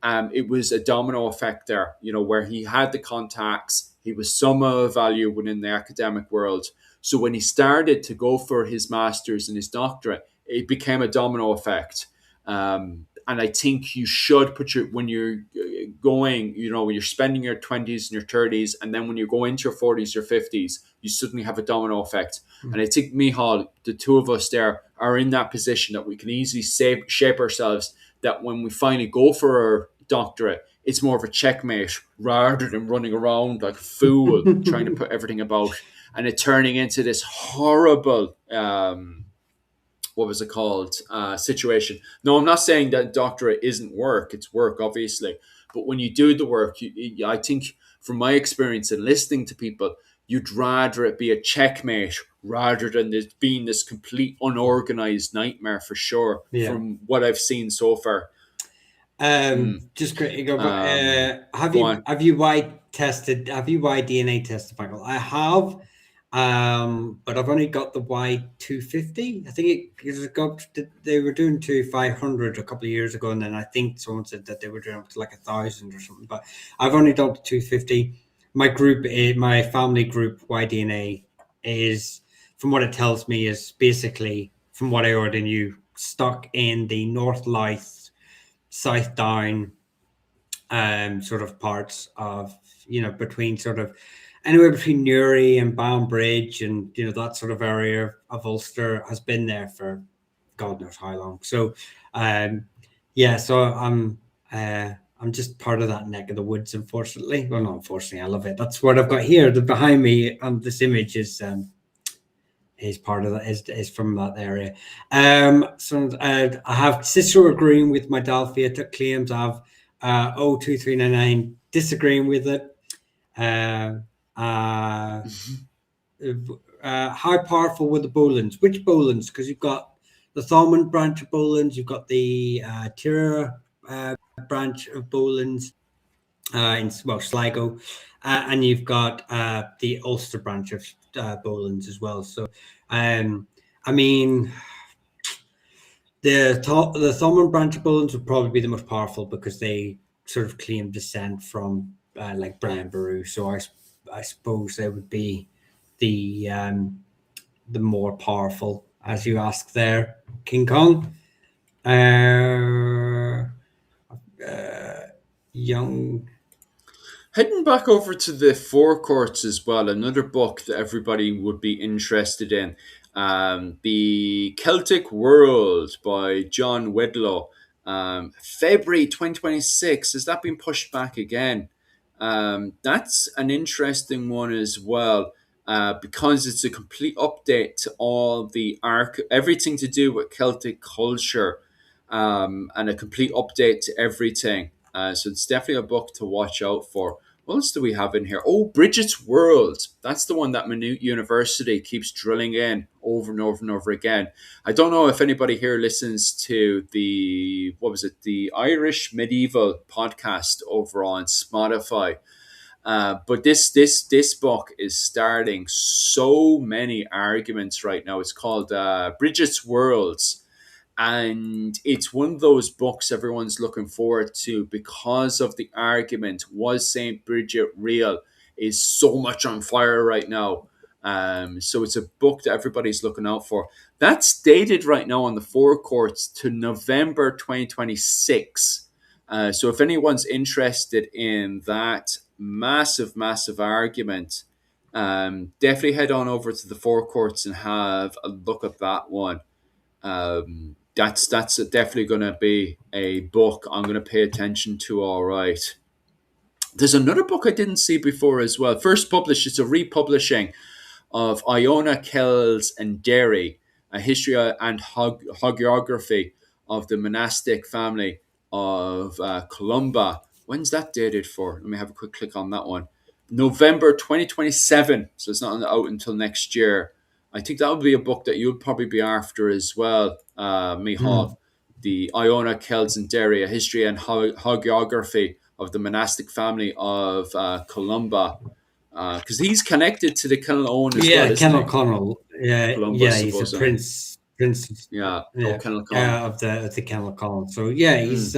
It was a domino effect there, where he had the contacts, he was somehow of value within the academic world. So when he started to go for his master's and his doctorate, it became a domino effect. And I think you should when you're going, when you're spending your 20s and your 30s, and then when you go into your 40s, your 50s, you suddenly have a domino effect. Mm. And I think Micheál, the two of us there, are in that position that we can easily shape ourselves, that when we finally go for our doctorate, it's more of a checkmate rather than running around like a fool trying to put everything about and it turning into this horrible what was it called situation. No, I'm not saying that doctorate isn't work. It's work, obviously. But when you do the work, I think from my experience and listening to people, you'd rather it be a checkmate rather than this being this complete unorganized nightmare, for sure, from what I've seen so far. Just quickly go back. Have you Y-DNA tested, Michael? I have, but I've only got the Y250. I think they were doing to 500 a couple of years ago, and then I think someone said that they were doing up to like 1,000 or something. But I've only done the 250. My family group Y-DNA is, from what it tells me, is basically, from what I already knew, stuck in the North Louth, South Down sort of parts of, between sort of anywhere between Newry and Banbridge and, that sort of area of Ulster has been there for God knows how long. So, so I'm just part of that neck of the woods, unfortunately. Well, not unfortunately, I love it. That's what I've got here. Behind me on this image is is part of that, is from that area. So I have Cicero agreeing with my Dalfiat claims. I have 02399 disagreeing with it. How powerful were the Boleyns? Which Boleyns? Because you've got the Thomond branch of Boleyns, you've got the Tira branch of Boleyns in Sligo, and you've got the Ulster branch of Boleyns as well. So, I mean, the Thomond branch of Boleyns would probably be the most powerful because they sort of claim descent from like Brian Boru. So I suppose they would be the more powerful, as you ask there, King Kong. Young. Heading back over to the Four Courts as well, another book that everybody would be interested in. The Celtic World by John Wedlow. February 2026. Has that been pushed back again? That's an interesting one as well. Because it's a complete update to all the everything to do with Celtic culture, and a complete update to everything. So it's definitely a book to watch out for. What else do we have in here? Oh, Bridget's World. That's the one that Maynooth University keeps drilling in over and over and over again. I don't know if anybody here listens to the Irish Medieval podcast over on Spotify. But this book is starting so many arguments right now. It's called Bridget's Worlds, and it's one of those books everyone's looking forward to because of the argument: was Saint Bridget real? Is so much on fire right now. So it's a book that everybody's looking out for. That's dated right now on the Four Courts to November 2026. So if anyone's interested in that massive argument, definitely head on over to the Four Courts and have a look at that one. That's definitely going to be a book I'm going to pay attention to. All right. There's another book I didn't see before as well. First published, it's a republishing of Iona, Kells, and Derry, a history and hagiography of the monastic family of Columba. When's that dated for? Let me have a quick click on that one. November 2027. So it's not out until next year. I think that would be a book that you'll probably be after as well, Michal. The Iona, Kells, and Derry, a history and hagiography of the monastic family of Columba. Because he's connected to the Kenilworth as well. Ken O'Connell. Columbus, he's a prince. Yeah, of the Ken O'Connell. So he's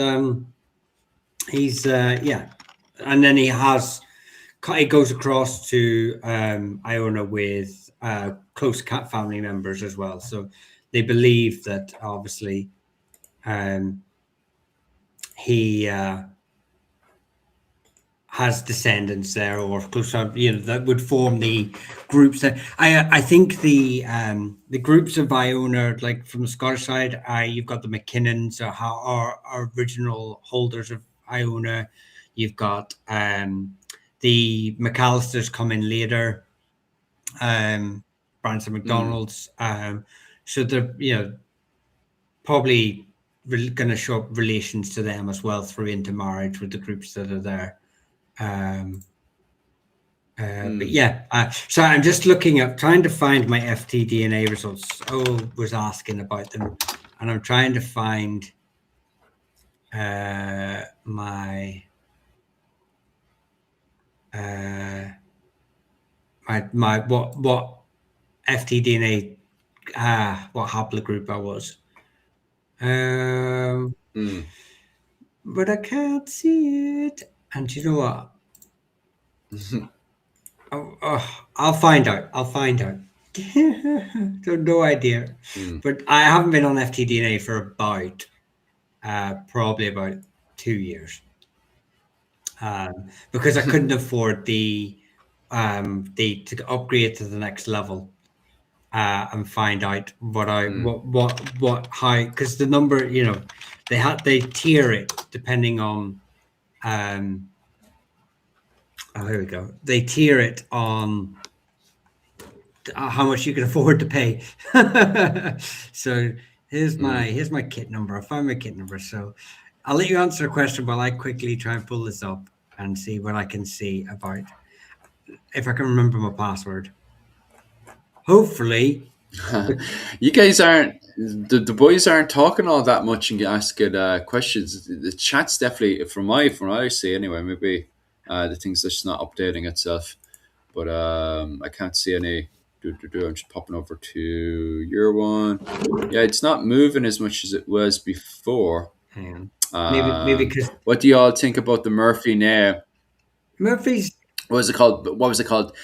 and then he goes across to Iona with close family members as well. So they believe that obviously he has descendants there or close, that would form the groups that I think the groups of Iona, like from the Scottish side, you've got the McKinnons are original holders of Iona. You've got the McAllisters come in later, Branson McDonald's. So they're probably going to show up relations to them as well through intermarriage with the groups that are there. But so I'm just trying to find my FTDNA results. Was asking about them, and I'm trying to find my what FTDNA what haplogroup I was. But I can't see it. And you know what? I'll find out. No idea. But I haven't been on FTDNA for about probably about 2 years. Because I couldn't afford to upgrade to the next level and find out how, because the number, they tier it depending on here we go. They tier it on how much you can afford to pay. So Mm. here's my kit number. I found my kit number. So I'll let you answer the question while I quickly try and pull this up and see what I can see about if I can remember my password. Hopefully, You guys aren't the boys aren't talking all that much and asking questions. The chat's definitely from what I see anyway. Maybe the thing's just not updating itself, but I can't see any. I'm just popping over to your one. Yeah, it's not moving as much as it was before. hang on. Maybe because What do y'all think about the Murphy name? Murphy's. What was it called? What was it called?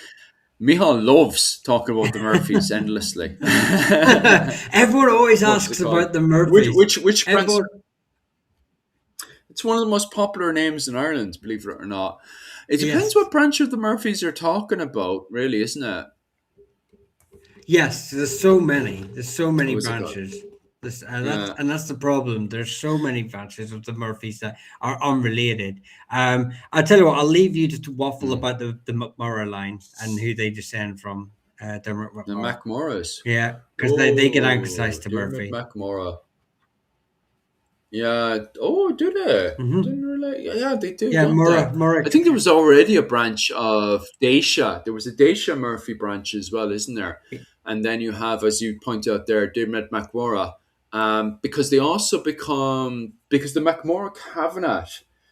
Michal loves talking about the Murphys endlessly. Everyone always What was it asks called? about the Murphys. Which branch? Everyone, It's one of the most popular names in Ireland, believe it or not. It depends yes. what branch of the Murphys you're talking about, really, isn't it? Yes, there's so many. There's so What many was it called? branches. Yeah. That's the problem. There's so many branches of the Murphys that are unrelated. I'll tell you what. I'll leave you to waffle Mm. about the McMurray line and who they descend from. Dermot The McMurray. McMorras. Yeah, because they get Oh, anglicized to Dermot Murphy. McMorra. Yeah. Oh, do they? Hmm. Didn't really. Yeah, they do, Yeah, don't they? I think there was already a branch of Dacia. There was a Dacia Murphy branch as well, isn't there? And then you have, as you point out there, Dermot McMorra, because they also become because the McMorra Cavanagh.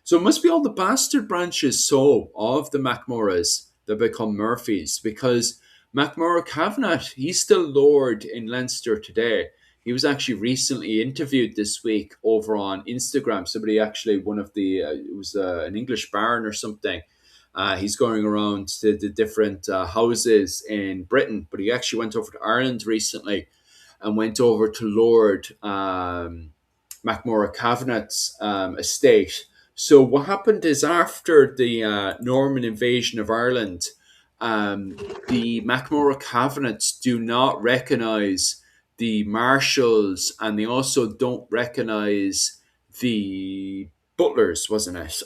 So it must be all the bastard branches of the McMorras that become Murphys because McMorra Cavanagh, he's still Lord in Leinster today. He was actually recently interviewed this week over on Instagram. Somebody actually, one of the, it was an English baron or something. He's going around to the different houses in Britain, but he actually went over to Ireland recently and went over to Lord MacMorra Cavanagh's estate. So what happened is after the Norman invasion of Ireland, the MacMorra Cavanaghs do not recognise the marshals, and they also don't recognize the butlers, wasn't it?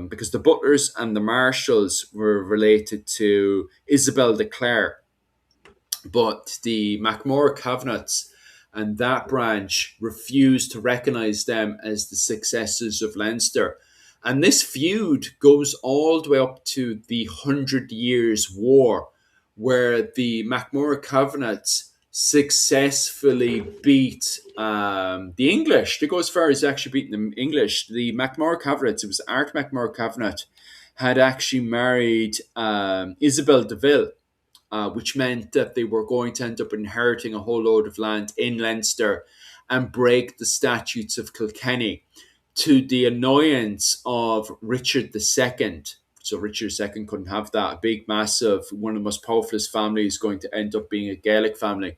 Because the butlers and the marshals were related to Isabel de Clare, but the MacMorra Cavanaghs and that branch refused to recognize them as the successors of Leinster. And this feud goes all the way up to the Hundred Years' War, where the MacMorra Cavanaghs successfully beat the English. They go as far as actually beating the English. The MacMorra Cavanaghs, it was Art MacMorra Cavanagh, had actually married Isabel de Ville, which meant that they were going to end up inheriting a whole load of land in Leinster and break the statutes of Kilkenny to the annoyance of Richard II. So Richard II couldn't have that. A big, massive, one of the most powerful families going to end up being a Gaelic family.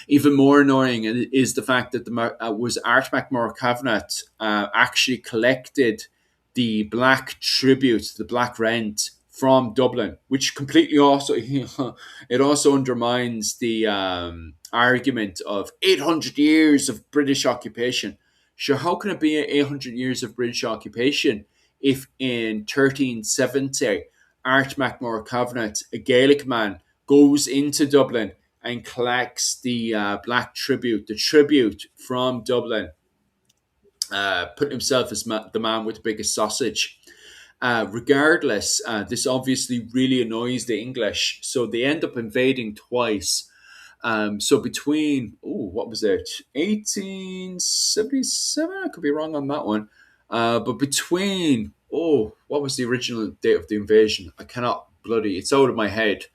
Even more annoying is the fact that was Art MacMorra Cavanagh actually collected the black tribute, the black rent from Dublin, which completely also it also undermines the argument of 800 years of British occupation. Sure, how can it be 800 years of British occupation if in 1370 Art MacMorra Cavanagh, a Gaelic man, goes into Dublin and collects the black tribute, the tribute from Dublin, putting himself as the man with the biggest sausage. Regardless, this obviously really annoys the English, so they end up invading twice. So between, what was it, 1877? I could be wrong on that one. But between, what was the original date of the invasion? I cannot it's out of my head.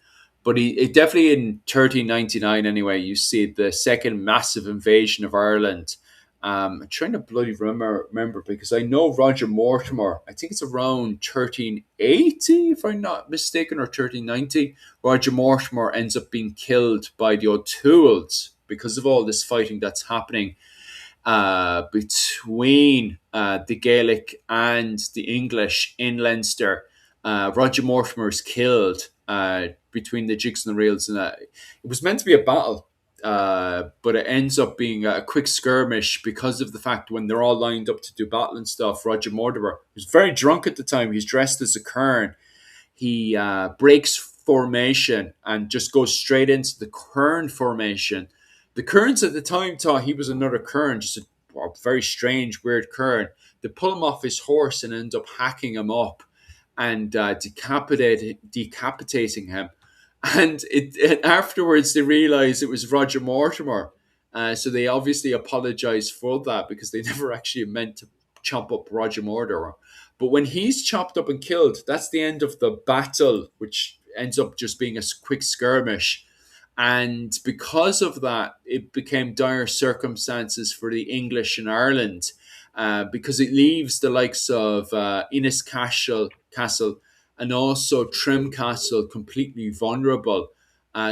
But it definitely in 1399 anyway, you see the second massive invasion of Ireland. I'm trying to bloody remember because I know Roger Mortimer. I think it's around 1380, if I'm not mistaken, or 1390. Roger Mortimer ends up being killed by the O'Tooles because of all this fighting that's happening between the Gaelic and the English in Leinster. Roger Mortimer is killed between the jigs and the reels, and it was meant to be a battle. But it ends up being a quick skirmish because of the fact when they're all lined up to do battle and stuff. Roger Mortimer was very drunk at the time. He's dressed as a Kern. He breaks formation and just goes straight into the Kern formation. The Kerns at the time thought he was another Kern, just a very strange, weird Kern. They pull him off his horse and end up hacking him up and decapitating him. And afterwards, they realized it was Roger Mortimer. So they obviously apologized for that because they never actually meant to chop up Roger Mortimer. But when he's chopped up and killed, that's the end of the battle, which ends up just being a quick skirmish. And because of that, it became dire circumstances for the English in Ireland, because it leaves the likes of Castle and also Trimcastle completely vulnerable.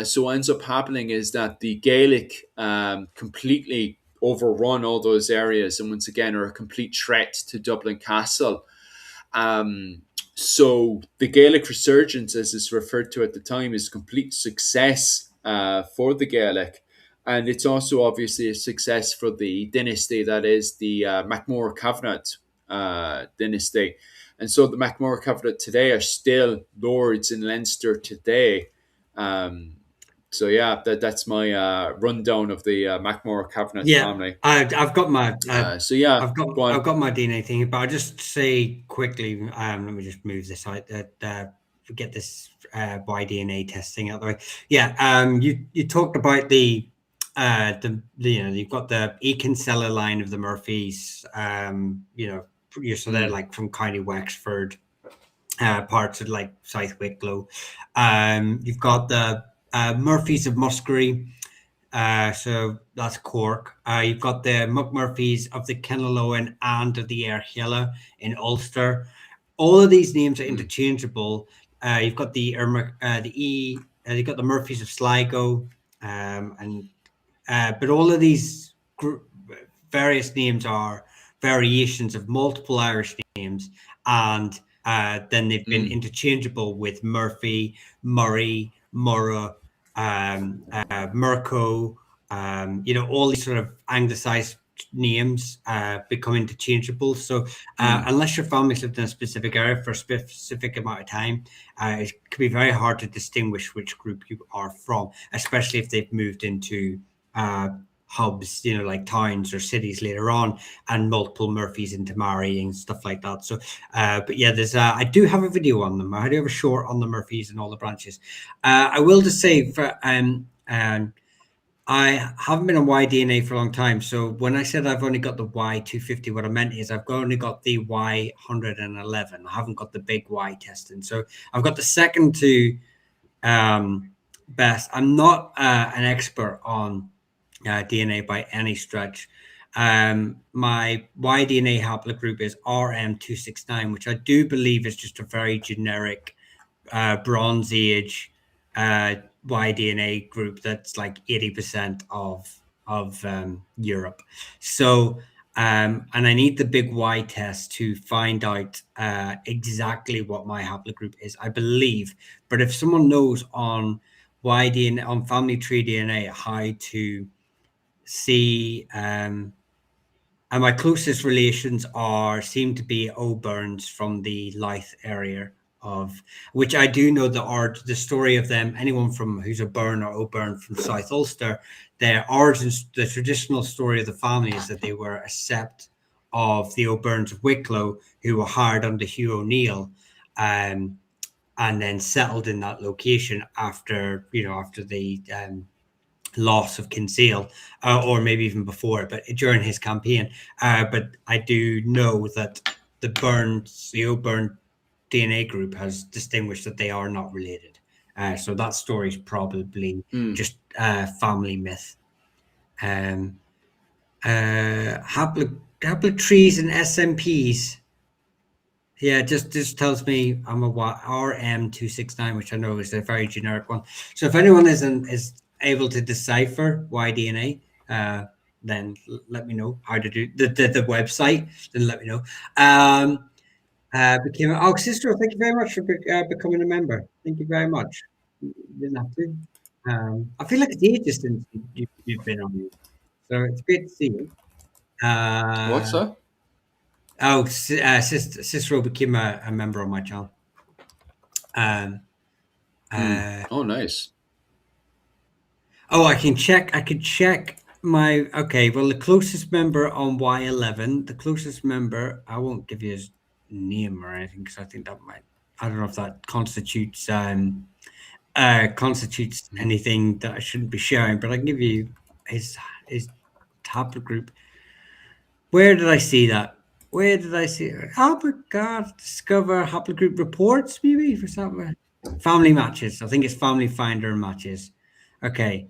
So what ends up happening is that the Gaelic completely overrun all those areas and once again are a complete threat to Dublin Castle. So the Gaelic resurgence, as it's referred to at the time, is a complete success for the Gaelic. And it's also obviously a success for the dynasty that is the MacMora Cavanagh dynasty. And so the MacMora Cavanagh today are still lords in Leinster today. So yeah, that's my rundown of the MacMora Cavanagh family. I've got my so yeah, I've got my DNA thing, but I'll just say quickly. Let me just move this out. That get this Y-DNA testing out the way. Yeah. You talked about the you've got the Ekin line of the Murphys. So they're like from County Wexford, parts of like South Wicklow. You've got the Murphys of Muskerry. So that's Cork. You've got the McMurphys of the Kennellowen and of the Airhilla in Ulster. All of these names are interchangeable. You've got you've got the Murphys of Sligo, but all of these various names are variations of multiple Irish names, and then they've been interchangeable with Murphy, Murray, Murrah, Mirko, all these sort of anglicized names become interchangeable. So unless your family's lived in a specific area for a specific amount of time, it can be very hard to distinguish which group you are from, especially if they've moved into hubs, like towns or cities later on, and multiple Murphys into marrying, stuff like that. So, but yeah, I do have a video on them. I do have a short on the Murphys and all the branches. I will just say, I haven't been on Y-DNA for a long time. So when I said I've only got the Y250, what I meant is I've only got the Y111. I haven't got the big Y testing. So I've got the second to best. I'm not an expert on DNA by any stretch. My Y-DNA haplogroup is RM269, which I do believe is just a very generic Bronze Age Y-DNA group that's like 80% of Europe. So and I need the big Y test to find out exactly what my haplogroup is, I believe. But if someone knows on Y-DNA, on family tree DNA, how to see and my closest relations seem to be O'Byrnes from the Louth area, of which I do know the story of them. Anyone who's a Byrne or O'Byrne from South Ulster, their origins, the traditional story of the family is that they were a sept of the O'Byrnes of Wicklow, who were hired under Hugh O'Neill, and then settled in that location after the loss of Kinsale, or maybe even before, but during his campaign. But I do know that the O'Byrne DNA group has distinguished that they are not related. So that story is probably just family myth. Haplotrees and SMPs. Yeah, just tells me I'm a RM269, which I know is a very generic one. So if anyone is able to decipher Y-DNA, then let me know how to do the website. Then let me know. Sister, thank you very much for becoming a member. Thank you very much. You didn't have to. I feel like it's ages since you've been on, so it's great to see you. What's that? Cicero became a member on my channel. Oh, nice. Oh, I can check. I could check my. Okay, well, the closest member on Y11, the closest member. I won't give you his name or anything because I think that might. I don't know if that constitutes Mhm. anything that I shouldn't be sharing, but I can give you his tablet group. Where did I see that? Where did I see it? Oh my God! Discover Haplet Group reports, maybe for something. Family matches. I think it's Family Finder matches. Okay,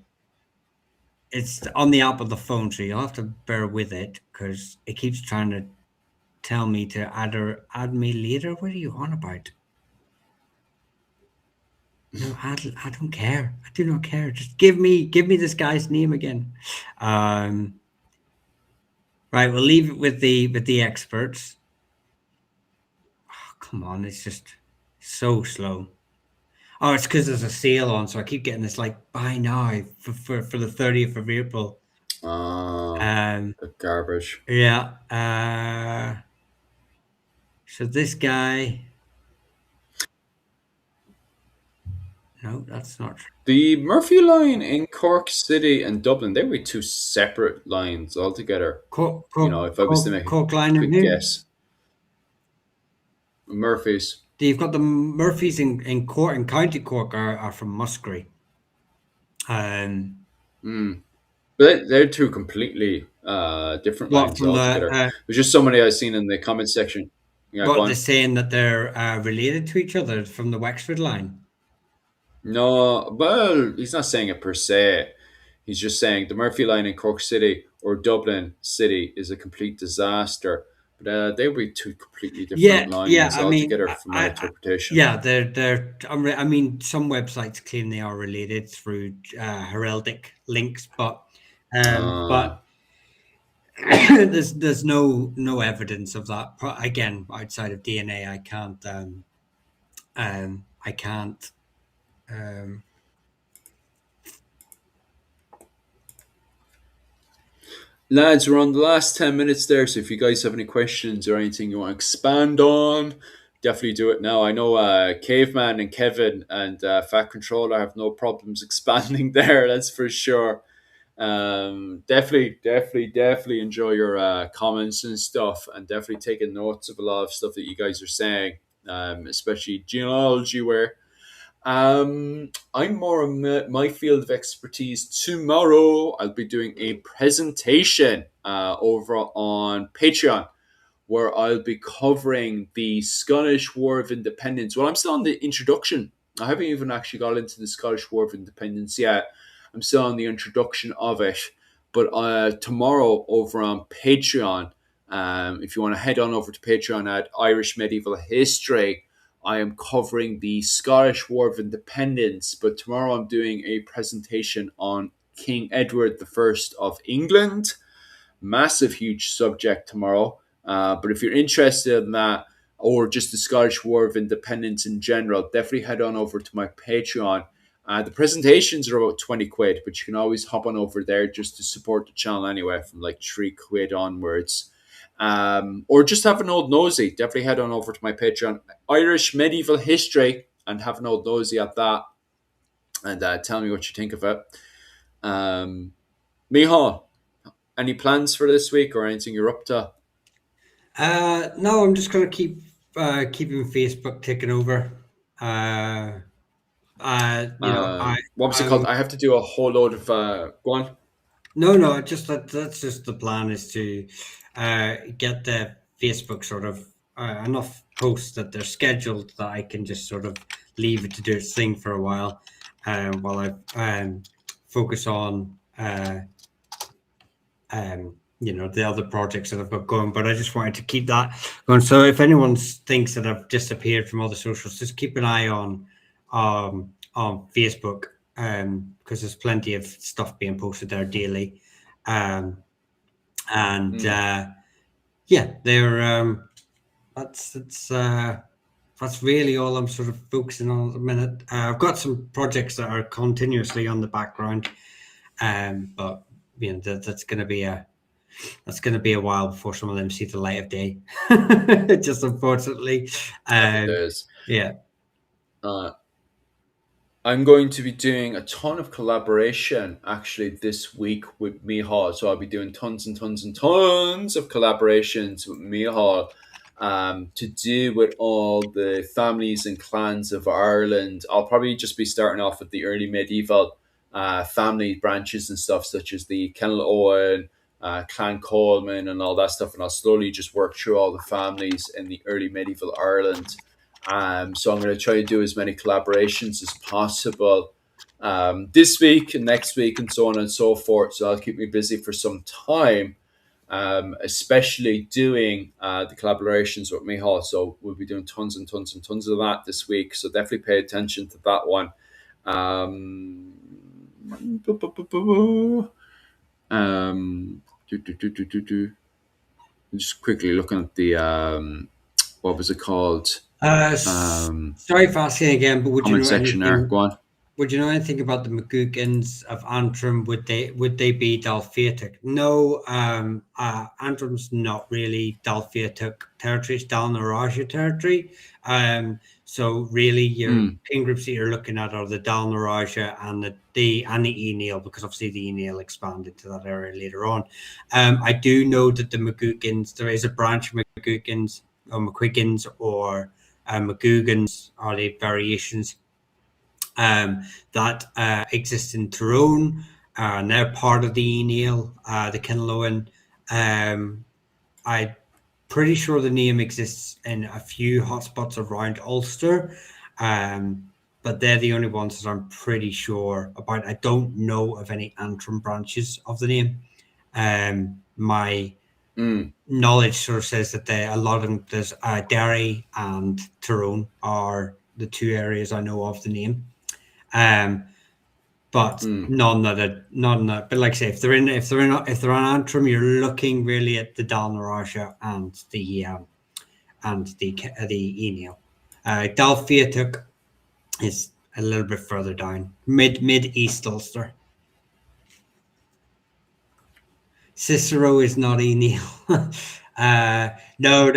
it's on the app of the phone, so you'll have to bear with it because it keeps trying to tell me to add me later. What are you on about? No, I don't care. I do not care. Just give me this guy's name again. Um, right, we'll leave it with the experts. Oh, come on, it's just so slow. Oh, it's because there's a sale on, so I keep getting this like buy now for the 30th of April. Um, The garbage. yeah. So this guy, no, that's not true. The Murphy line in Cork City and Dublin, they were two separate lines altogether. If I was to make a Cork line and quick who? guess, Murphy's. You've got the Murphys in Cork and County Cork are from Musgrave. Um, Mm. But they're two completely different what lines from the altogether. There's just somebody I've seen in the comment section. Yeah, go what they're on. saying that they're related to each other from the Wexford line. No, well, he's not saying it per se. He's just saying the Murphy line in Cork City or Dublin City is a complete disaster. But they would be two completely different Yeah. lines I mean, altogether, from my interpretation. yeah, they're. I mean, some websites claim they are related through heraldic links, Uh, but there's no evidence of that. Again, outside of DNA, I can't. Um, Lads, we're on the last 10 minutes there, so if you guys have any questions or anything you want to expand on, definitely do it now. I know Caveman and Kevin and Fat Controller have no problems expanding there, that's for sure. Definitely enjoy your comments and stuff, and definitely taking notes of a lot of stuff that you guys are saying, especially genealogy, where I'm more in my field of expertise. Tomorrow, I'll be doing a presentation over on Patreon where I'll be covering the Scottish War of Independence. Well, I'm still on the introduction. I haven't even actually got into the Scottish War of Independence yet. I'm still on the introduction of it. But tomorrow over on Patreon, if you want to head on over to Patreon at Irish Medieval History, I am covering the Scottish War of Independence, but tomorrow I'm doing a presentation on King Edward I of England. Massive, huge subject tomorrow. But if you're interested in that, or just the Scottish War of Independence in general, definitely head on over to my Patreon. The presentations are about 20 quid, but you can always hop on over there just to support the channel anyway, from like 3 quid onwards. Or just have an old nosy. Definitely head on over to my Patreon, Irish Medieval History, and have an old nosy at that. And tell me what you think of it. Michal, any plans for this week or anything you're up to? no, I'm just gonna keeping Facebook ticking over. What was it I'm called? I have to do a whole load of. Go on. no, just that's just the plan is to get the Facebook sort of enough posts that they're scheduled that I can just sort of leave it to do its thing for a while, while I focus on the other projects that I've got going. But I just wanted to keep that going. So if anyone thinks that I've disappeared from all the socials, just keep an eye on Facebook, because there's plenty of stuff being posted there daily, and yeah, they're that's really all I'm sort of focusing on at the minute. I've got some projects that are continuously on the background, but that's going to be a while before some of them see the light of day. Just unfortunately, Happy days. yeah. Uh, I'm going to be doing a ton of collaboration actually this week with Mihal. So I'll be doing tons and tons and tons of collaborations with Mihal, to do with all the families and clans of Ireland. I'll probably just be starting off with the early medieval family branches and stuff, such as the Kennel Owen, Clan Coleman, and all that stuff. And I'll slowly just work through all the families in the early medieval Ireland. So I'm going to try to do as many collaborations as possible, this week and next week, and so on and so forth. So that'll keep me busy for some time, especially doing the collaborations with Mihal. So we'll be doing tons and tons and tons of that this week. So definitely pay attention to that one. Um, just quickly looking at the what was it called? Sorry for asking again, but Comment section there. Go on. would you know anything about the McGugans of Antrim? Would they be Dalphiatic? No, Antrim's not really Dalphiatic territory. It's Dalnaraja territory. So really, your king groups that you're looking at are the Dalnaraja and the Eniel, because obviously the Eniel expanded to that area later on. I do know that the McGugans, there is a branch of McGugans or McQuiggins or McGugans, are the variations that exist in Tyrone, and they're part of the Eniel, the Kinloan. I'm pretty sure the name exists in a few hotspots around Ulster, but they're the only ones that I'm pretty sure about. I don't know of any Antrim branches of the name. My knowledge sort of says that a lot of them, there's Derry and Tyrone are the two areas I know of the name. But none that. But like I say, if they're on Antrim, you're looking really at the Dalnaraja and the Eniel. Dalphiatic is a little bit further down, mid East Ulster. Cicero is not Eniel. No.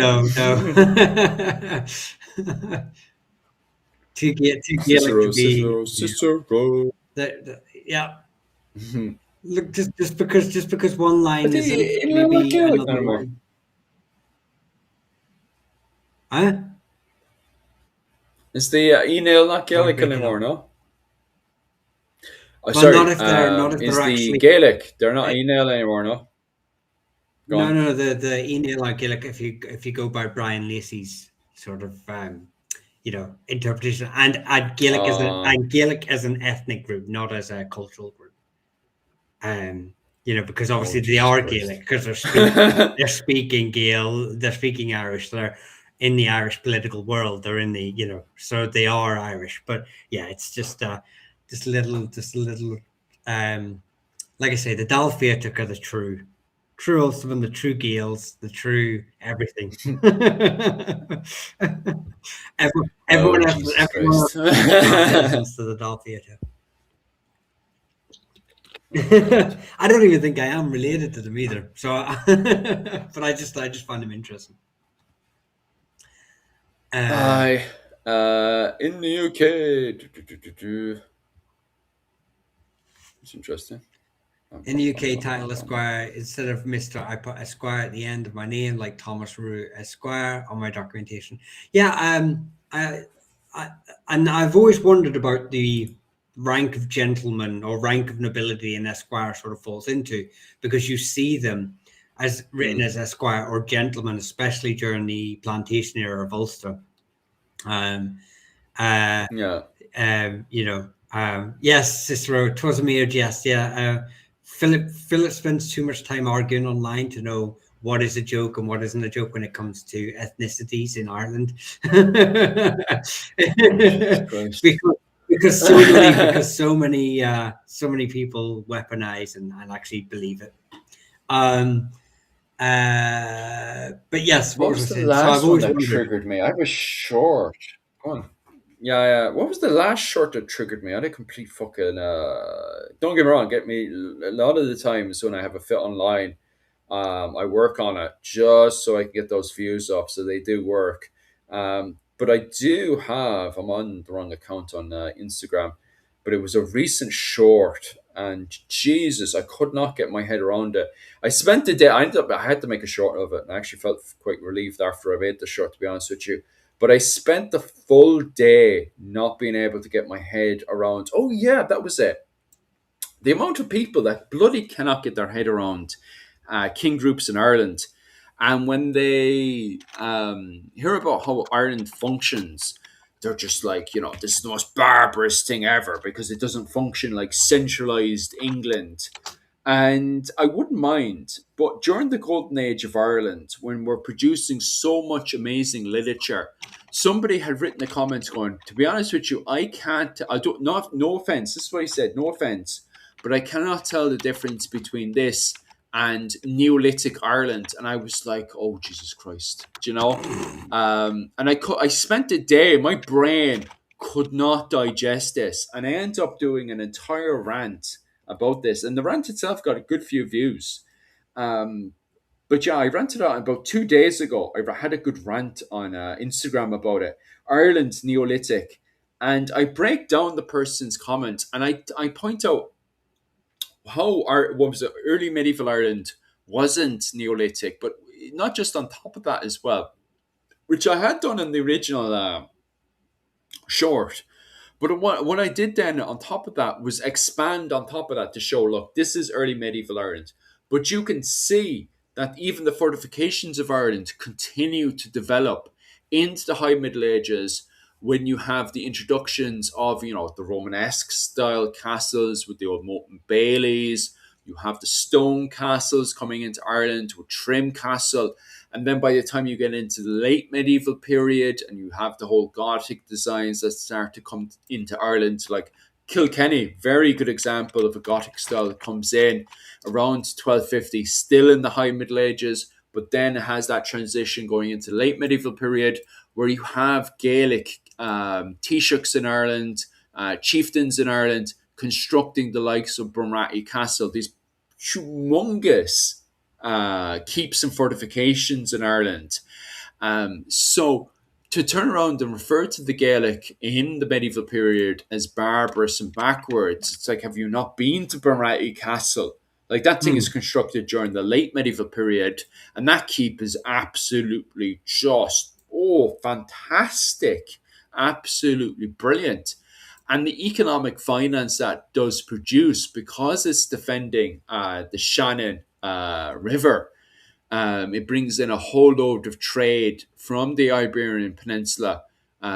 to get Cicero, to be Cicero. Yeah. Look, just because one line is Not maybe Gaelic another anymore. line. Huh? Is the email not Gaelic breaking anymore? up. No. Oh, Well, sorry. not if Is they're the actually Gaelic? They're not email anymore. No. Go on. no the Eniel are Gaelic if you go by Brian Lacey's sort of interpretation, and Gaelic as an ethnic group, not as a cultural group. Because obviously they are Gaelic, because they're speaking Gael, they're speaking Irish, they're in the Irish political world, they're in the so they are Irish. But yeah, it's just a little like I say, the Dalphiatic are the true Ulstermen, the true Gaels, the true everything. everyone else listens to the Dalphiatic. I don't even think I am related to them either. So, but I just find them interesting. In the UK. It's interesting. In the UK, title Esquire, instead of Mr., I put Esquire at the end of my name, like Thomas Rue Esquire on my documentation. Yeah, and I've always wondered about the rank of gentleman or rank of nobility an Esquire sort of falls into, because you see them as written as Esquire or gentleman, especially during the plantation era of Ulster. Yes, Cicero, 'twas a mere jest. Yeah, Philip spends too much time arguing online to know what is a joke and what isn't a joke when it comes to ethnicities in Ireland. because so many people weaponize and actually believe it. But yes, what was the last one that triggered me? I was short. Go on. Yeah. What was the last short that triggered me? I had a complete fucking. Don't get me wrong. Get me a lot of the times when I have a fit online, I work on it just so I can get those views up. So they do work. But I do have. I'm on the wrong account on Instagram. but it was a recent short, and Jesus, I could not get my head around it. I spent the day. I had to make a short of it, and I actually felt quite relieved after I made the short, to be honest with you. But I spent the full day not being able to get my head around. Oh yeah, that was it. The amount of people that bloody cannot get their head around king groups in Ireland, and when they hear about how Ireland functions, they're just like, this is the most barbarous thing ever because it doesn't function like centralized England. And I wouldn't mind, but during the golden age of Ireland, when we're producing so much amazing literature, somebody had written a comment going, to be honest with you, I don't, not, no offense, this is what he said, no offense, but I cannot tell the difference between this and Neolithic Ireland. And I was like, oh, Jesus Christ, do you know? And I spent the day, my brain could not digest this. And I ended up doing an entire rant about this. And the rant itself got a good few views. But yeah, I ranted out about 2 days ago. I had a good rant on Instagram about it. Ireland's Neolithic. And I break down the person's comments and I point out how what was it, early medieval Ireland wasn't Neolithic, but not just on top of that as well, which I had done in the original short. But what I did then on top of that was expand on top of that to show, look, this is early medieval Ireland. But you can see that even the fortifications of Ireland continue to develop into the High Middle Ages when you have the introductions of, the Romanesque style castles with the old Moat Baileys. You have the stone castles coming into Ireland with Trim Castle. And then by the time you get into the late medieval period and you have the whole Gothic designs that start to come into Ireland, like Kilkenny, very good example of a Gothic style that comes in around 1250, still in the High Middle Ages, but then it has that transition going into the late medieval period where you have Gaelic Taoiseachs in Ireland, chieftains in Ireland, constructing the likes of Bunratty Castle, these humongous keeps and fortifications in Ireland. So to turn around and refer to the Gaelic in the medieval period as barbarous and backwards, it's like, have you not been to Bunratty Castle? Like, that thing is constructed during the late medieval period, and that keep is absolutely just, fantastic. Absolutely brilliant. And the economic finance that does produce, because it's defending the Shannon River, it brings in a whole load of trade from the Iberian Peninsula,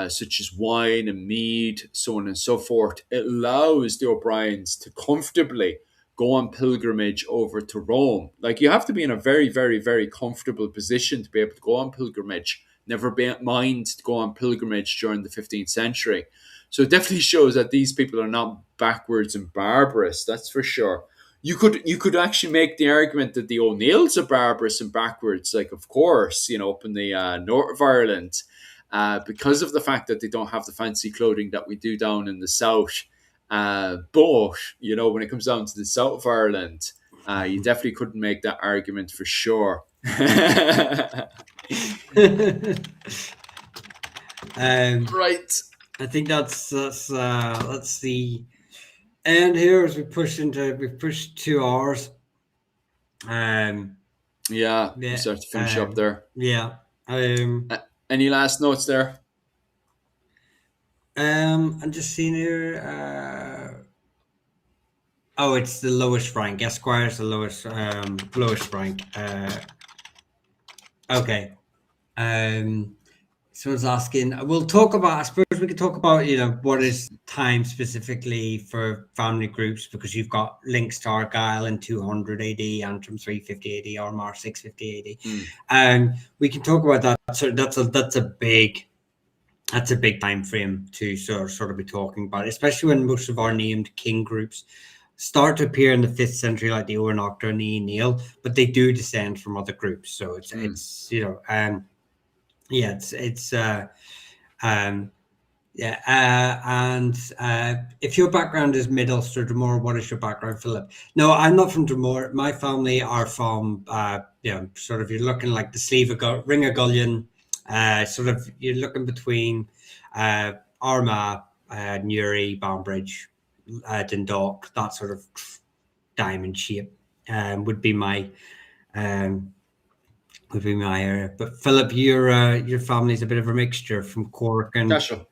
such as wine and mead, so on and so forth. It allows the O'Briens to comfortably go on pilgrimage over to Rome. Like, you have to be in a very, very, very comfortable position to be able to go on pilgrimage. Never mind to go on pilgrimage during the 15th century. So it definitely shows that these people are not backwards and barbarous, that's for sure. You could actually make the argument that the O'Neills are barbarous and backwards, like, of course, up in the north of Ireland, because of the fact that they don't have the fancy clothing that we do down in the south. But, when it comes down to the south of Ireland, you definitely couldn't make that argument for sure. Right. I think that's the end here as we've pushed 2 hours. Yeah, we start to finish up there. Yeah. Any last notes there? I'm just seeing here. It's the lowest rank. Esquire is the lowest rank. Okay. Someone's asking. We'll talk about. I suppose we could talk about what is time specifically for family groups, because you've got links to Argyll in 200 AD, Antrim 350 AD, Armagh 650 AD, and we can talk about that. So that's a big time frame to sort of be talking about, especially when most of our named king groups start to appear in the 5th century, like the Owenoctor and the Neil, but they do descend from other groups. So it's if your background is Mid Ulster, Dromore, what is your background, Philip? No, I'm not from Dromore. My family are from sort of, you're looking like the sleeve of Ring of Gullion, sort of, you're looking between Armagh, Newry, Banbridge, Dundalk, that sort of diamond shape would be my um, area. But Philip, your family's a bit of a mixture from Cork and National.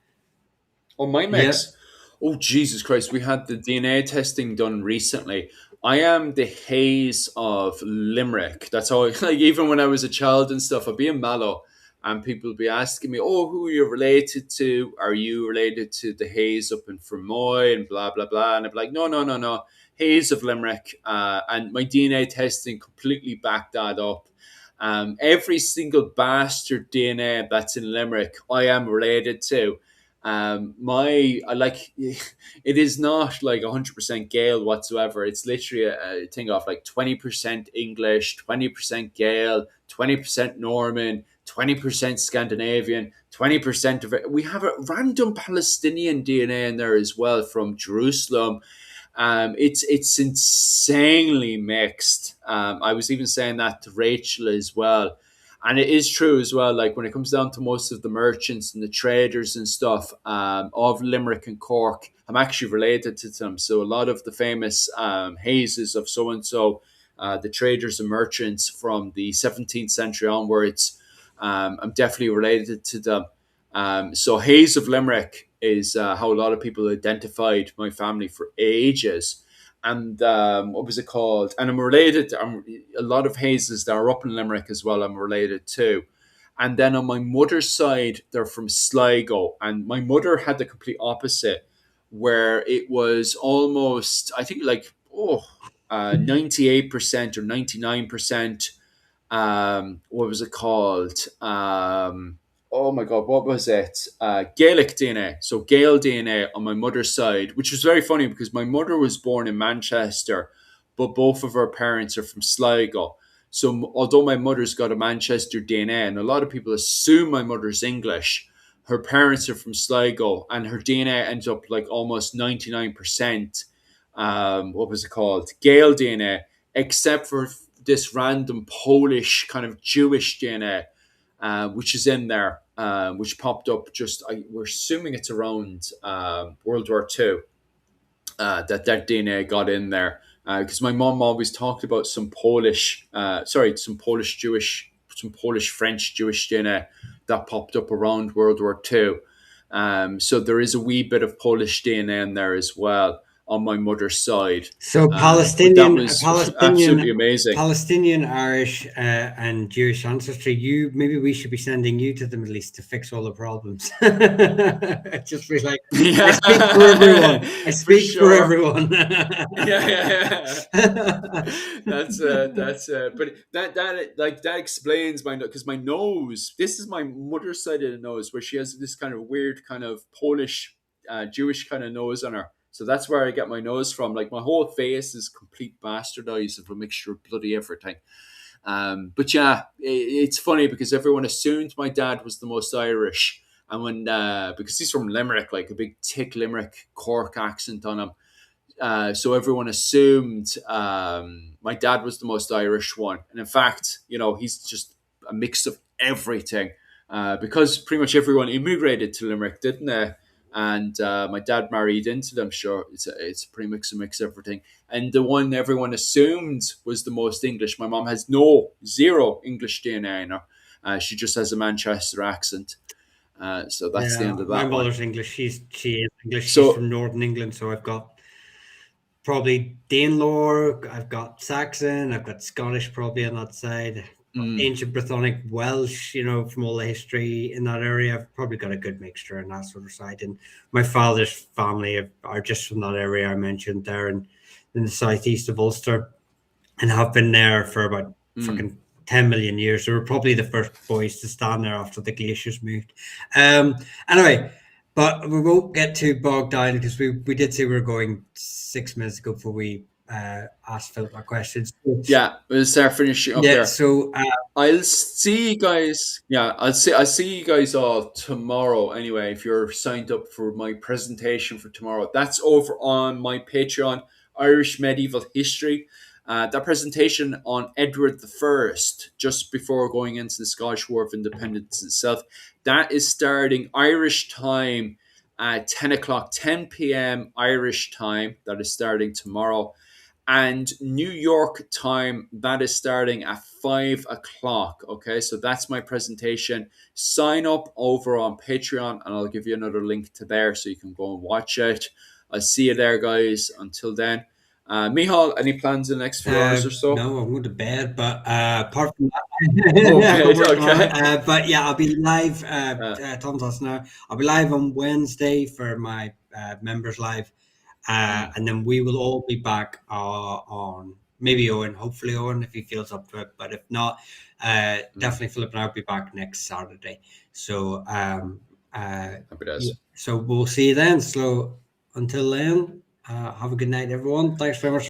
Oh, my yeah, mix. Oh, Jesus Christ. We had the DNA testing done recently. I am the Hayes of Limerick. That's how, like, even when I was a child and stuff, I'd be in Mallow and people would be asking me, oh, who are you related to? Are you related to the Hayes up in Fermoy and blah, blah, blah? And I'd be like, no, no, no, no. Hayes of Limerick. And my DNA testing completely backed that up. Every single bastard DNA that's in Limerick, I am related to. My I like it is not like 100% Gael whatsoever. It's literally a thing of like 20% English, 20% Gael, 20% Norman, 20% Scandinavian, 20% of it. We have a random Palestinian DNA in there as well from Jerusalem. It's insanely mixed. I was even saying that to Rachel as well. And it is true as well. Like when it comes down to most of the merchants and the traders and stuff of Limerick and Cork, I'm actually related to them. So a lot of the famous hazes of so and so, the traders and merchants from the 17th century onwards, I'm definitely related to them. So Hayes of Limerick is how a lot of people identified my family for ages. And what was it called? And I'm related to a lot of Hayeses that are up in Limerick as well. I'm related to. And then on my mother's side, they're from Sligo. And my mother had the complete opposite, where it was almost, I think, like, 98% or 99%. What was it called? Oh my god, what was it? Gaelic DNA. So Gael DNA on my mother's side, which was very funny because my mother was born in Manchester, but both of her parents are from Sligo. So although my mother's got a Manchester DNA, and a lot of people assume my mother's English, her parents are from Sligo, and her DNA ends up like almost 99%. What was it called? Gael DNA, except for this random Polish kind of Jewish DNA, which is in there, which popped up we're assuming it's around World War II that DNA got in there. Because my mom always talked about some Polish Jewish, some Polish French Jewish DNA that popped up around World War II. So there is a wee bit of Polish DNA in there as well on my mother's side. so But that was absolutely amazing. Palestinian, Irish, and Jewish ancestry. You maybe we should be sending you to the Middle East to fix all the problems. Just be like, I speak for everyone. I For speak for sure. everyone. But that explains my because my nose. This is my mother's side of the nose where she has this kind of weird kind of Polish, Jewish kind of nose on her. So that's where I get my nose from. Like my whole face is complete bastardized of a mixture of bloody everything. But yeah, it's funny because everyone assumed my dad was the most Irish, and when because he's from Limerick, like a big thick Limerick Cork accent on him. So everyone assumed my dad was the most Irish one, and in fact, he's just a mix of everything. Because pretty much everyone immigrated to Limerick, didn't they? And my dad married into them. Sure, it's a pretty mix of everything. And the one everyone assumed was the most English. My mom has zero English DNA in her. She just has a Manchester accent. So that's the Yeah, end of my that one. mother's English. She is English. She's So from Northern England, so I've got probably Danelor, I've got Saxon, I've got Scottish probably on that side, mm, ancient Brythonic Welsh, from all the history in that area. I've probably got a good mixture on that sort of side. And my father's family are just from that area I mentioned there in the southeast of Ulster and have been there for about mm. fucking 10 million years. They were probably the first boys to stand there after the glaciers moved. Um, anyway, but we won't get too bogged down because we did say we were going 6 minutes ago before we asked Philip our questions. Yeah, we'll start finishing up Yeah, there. so I'll see you guys. Yeah, I'll see you guys all tomorrow. Anyway, if you're signed up for my presentation for tomorrow, that's over on my Patreon, Irish Medieval History. That presentation on Edward the First, just before going into the Scottish War of Independence itself, that is starting Irish time, at 10 o'clock, 10 p.m. Irish time. That is starting tomorrow. And New York time, that is starting at 5 o'clock. Okay, so that's my presentation. Sign up over on Patreon, and I'll give you another link to there so you can go and watch it. I'll see you there, guys. Until then. Mihal, any plans in the next few hours or so? No, I'm going to bed, but apart from that, Okay. but yeah, I'll be live. Tom's us now. I'll be live on Wednesday for my members live, and then we will all be back on maybe Owen, hopefully Owen if he feels up to it, but if not, definitely Philip and I'll be back next Saturday. So Happy days. so we'll see you then. So until then, have a good night, everyone. Thanks very much.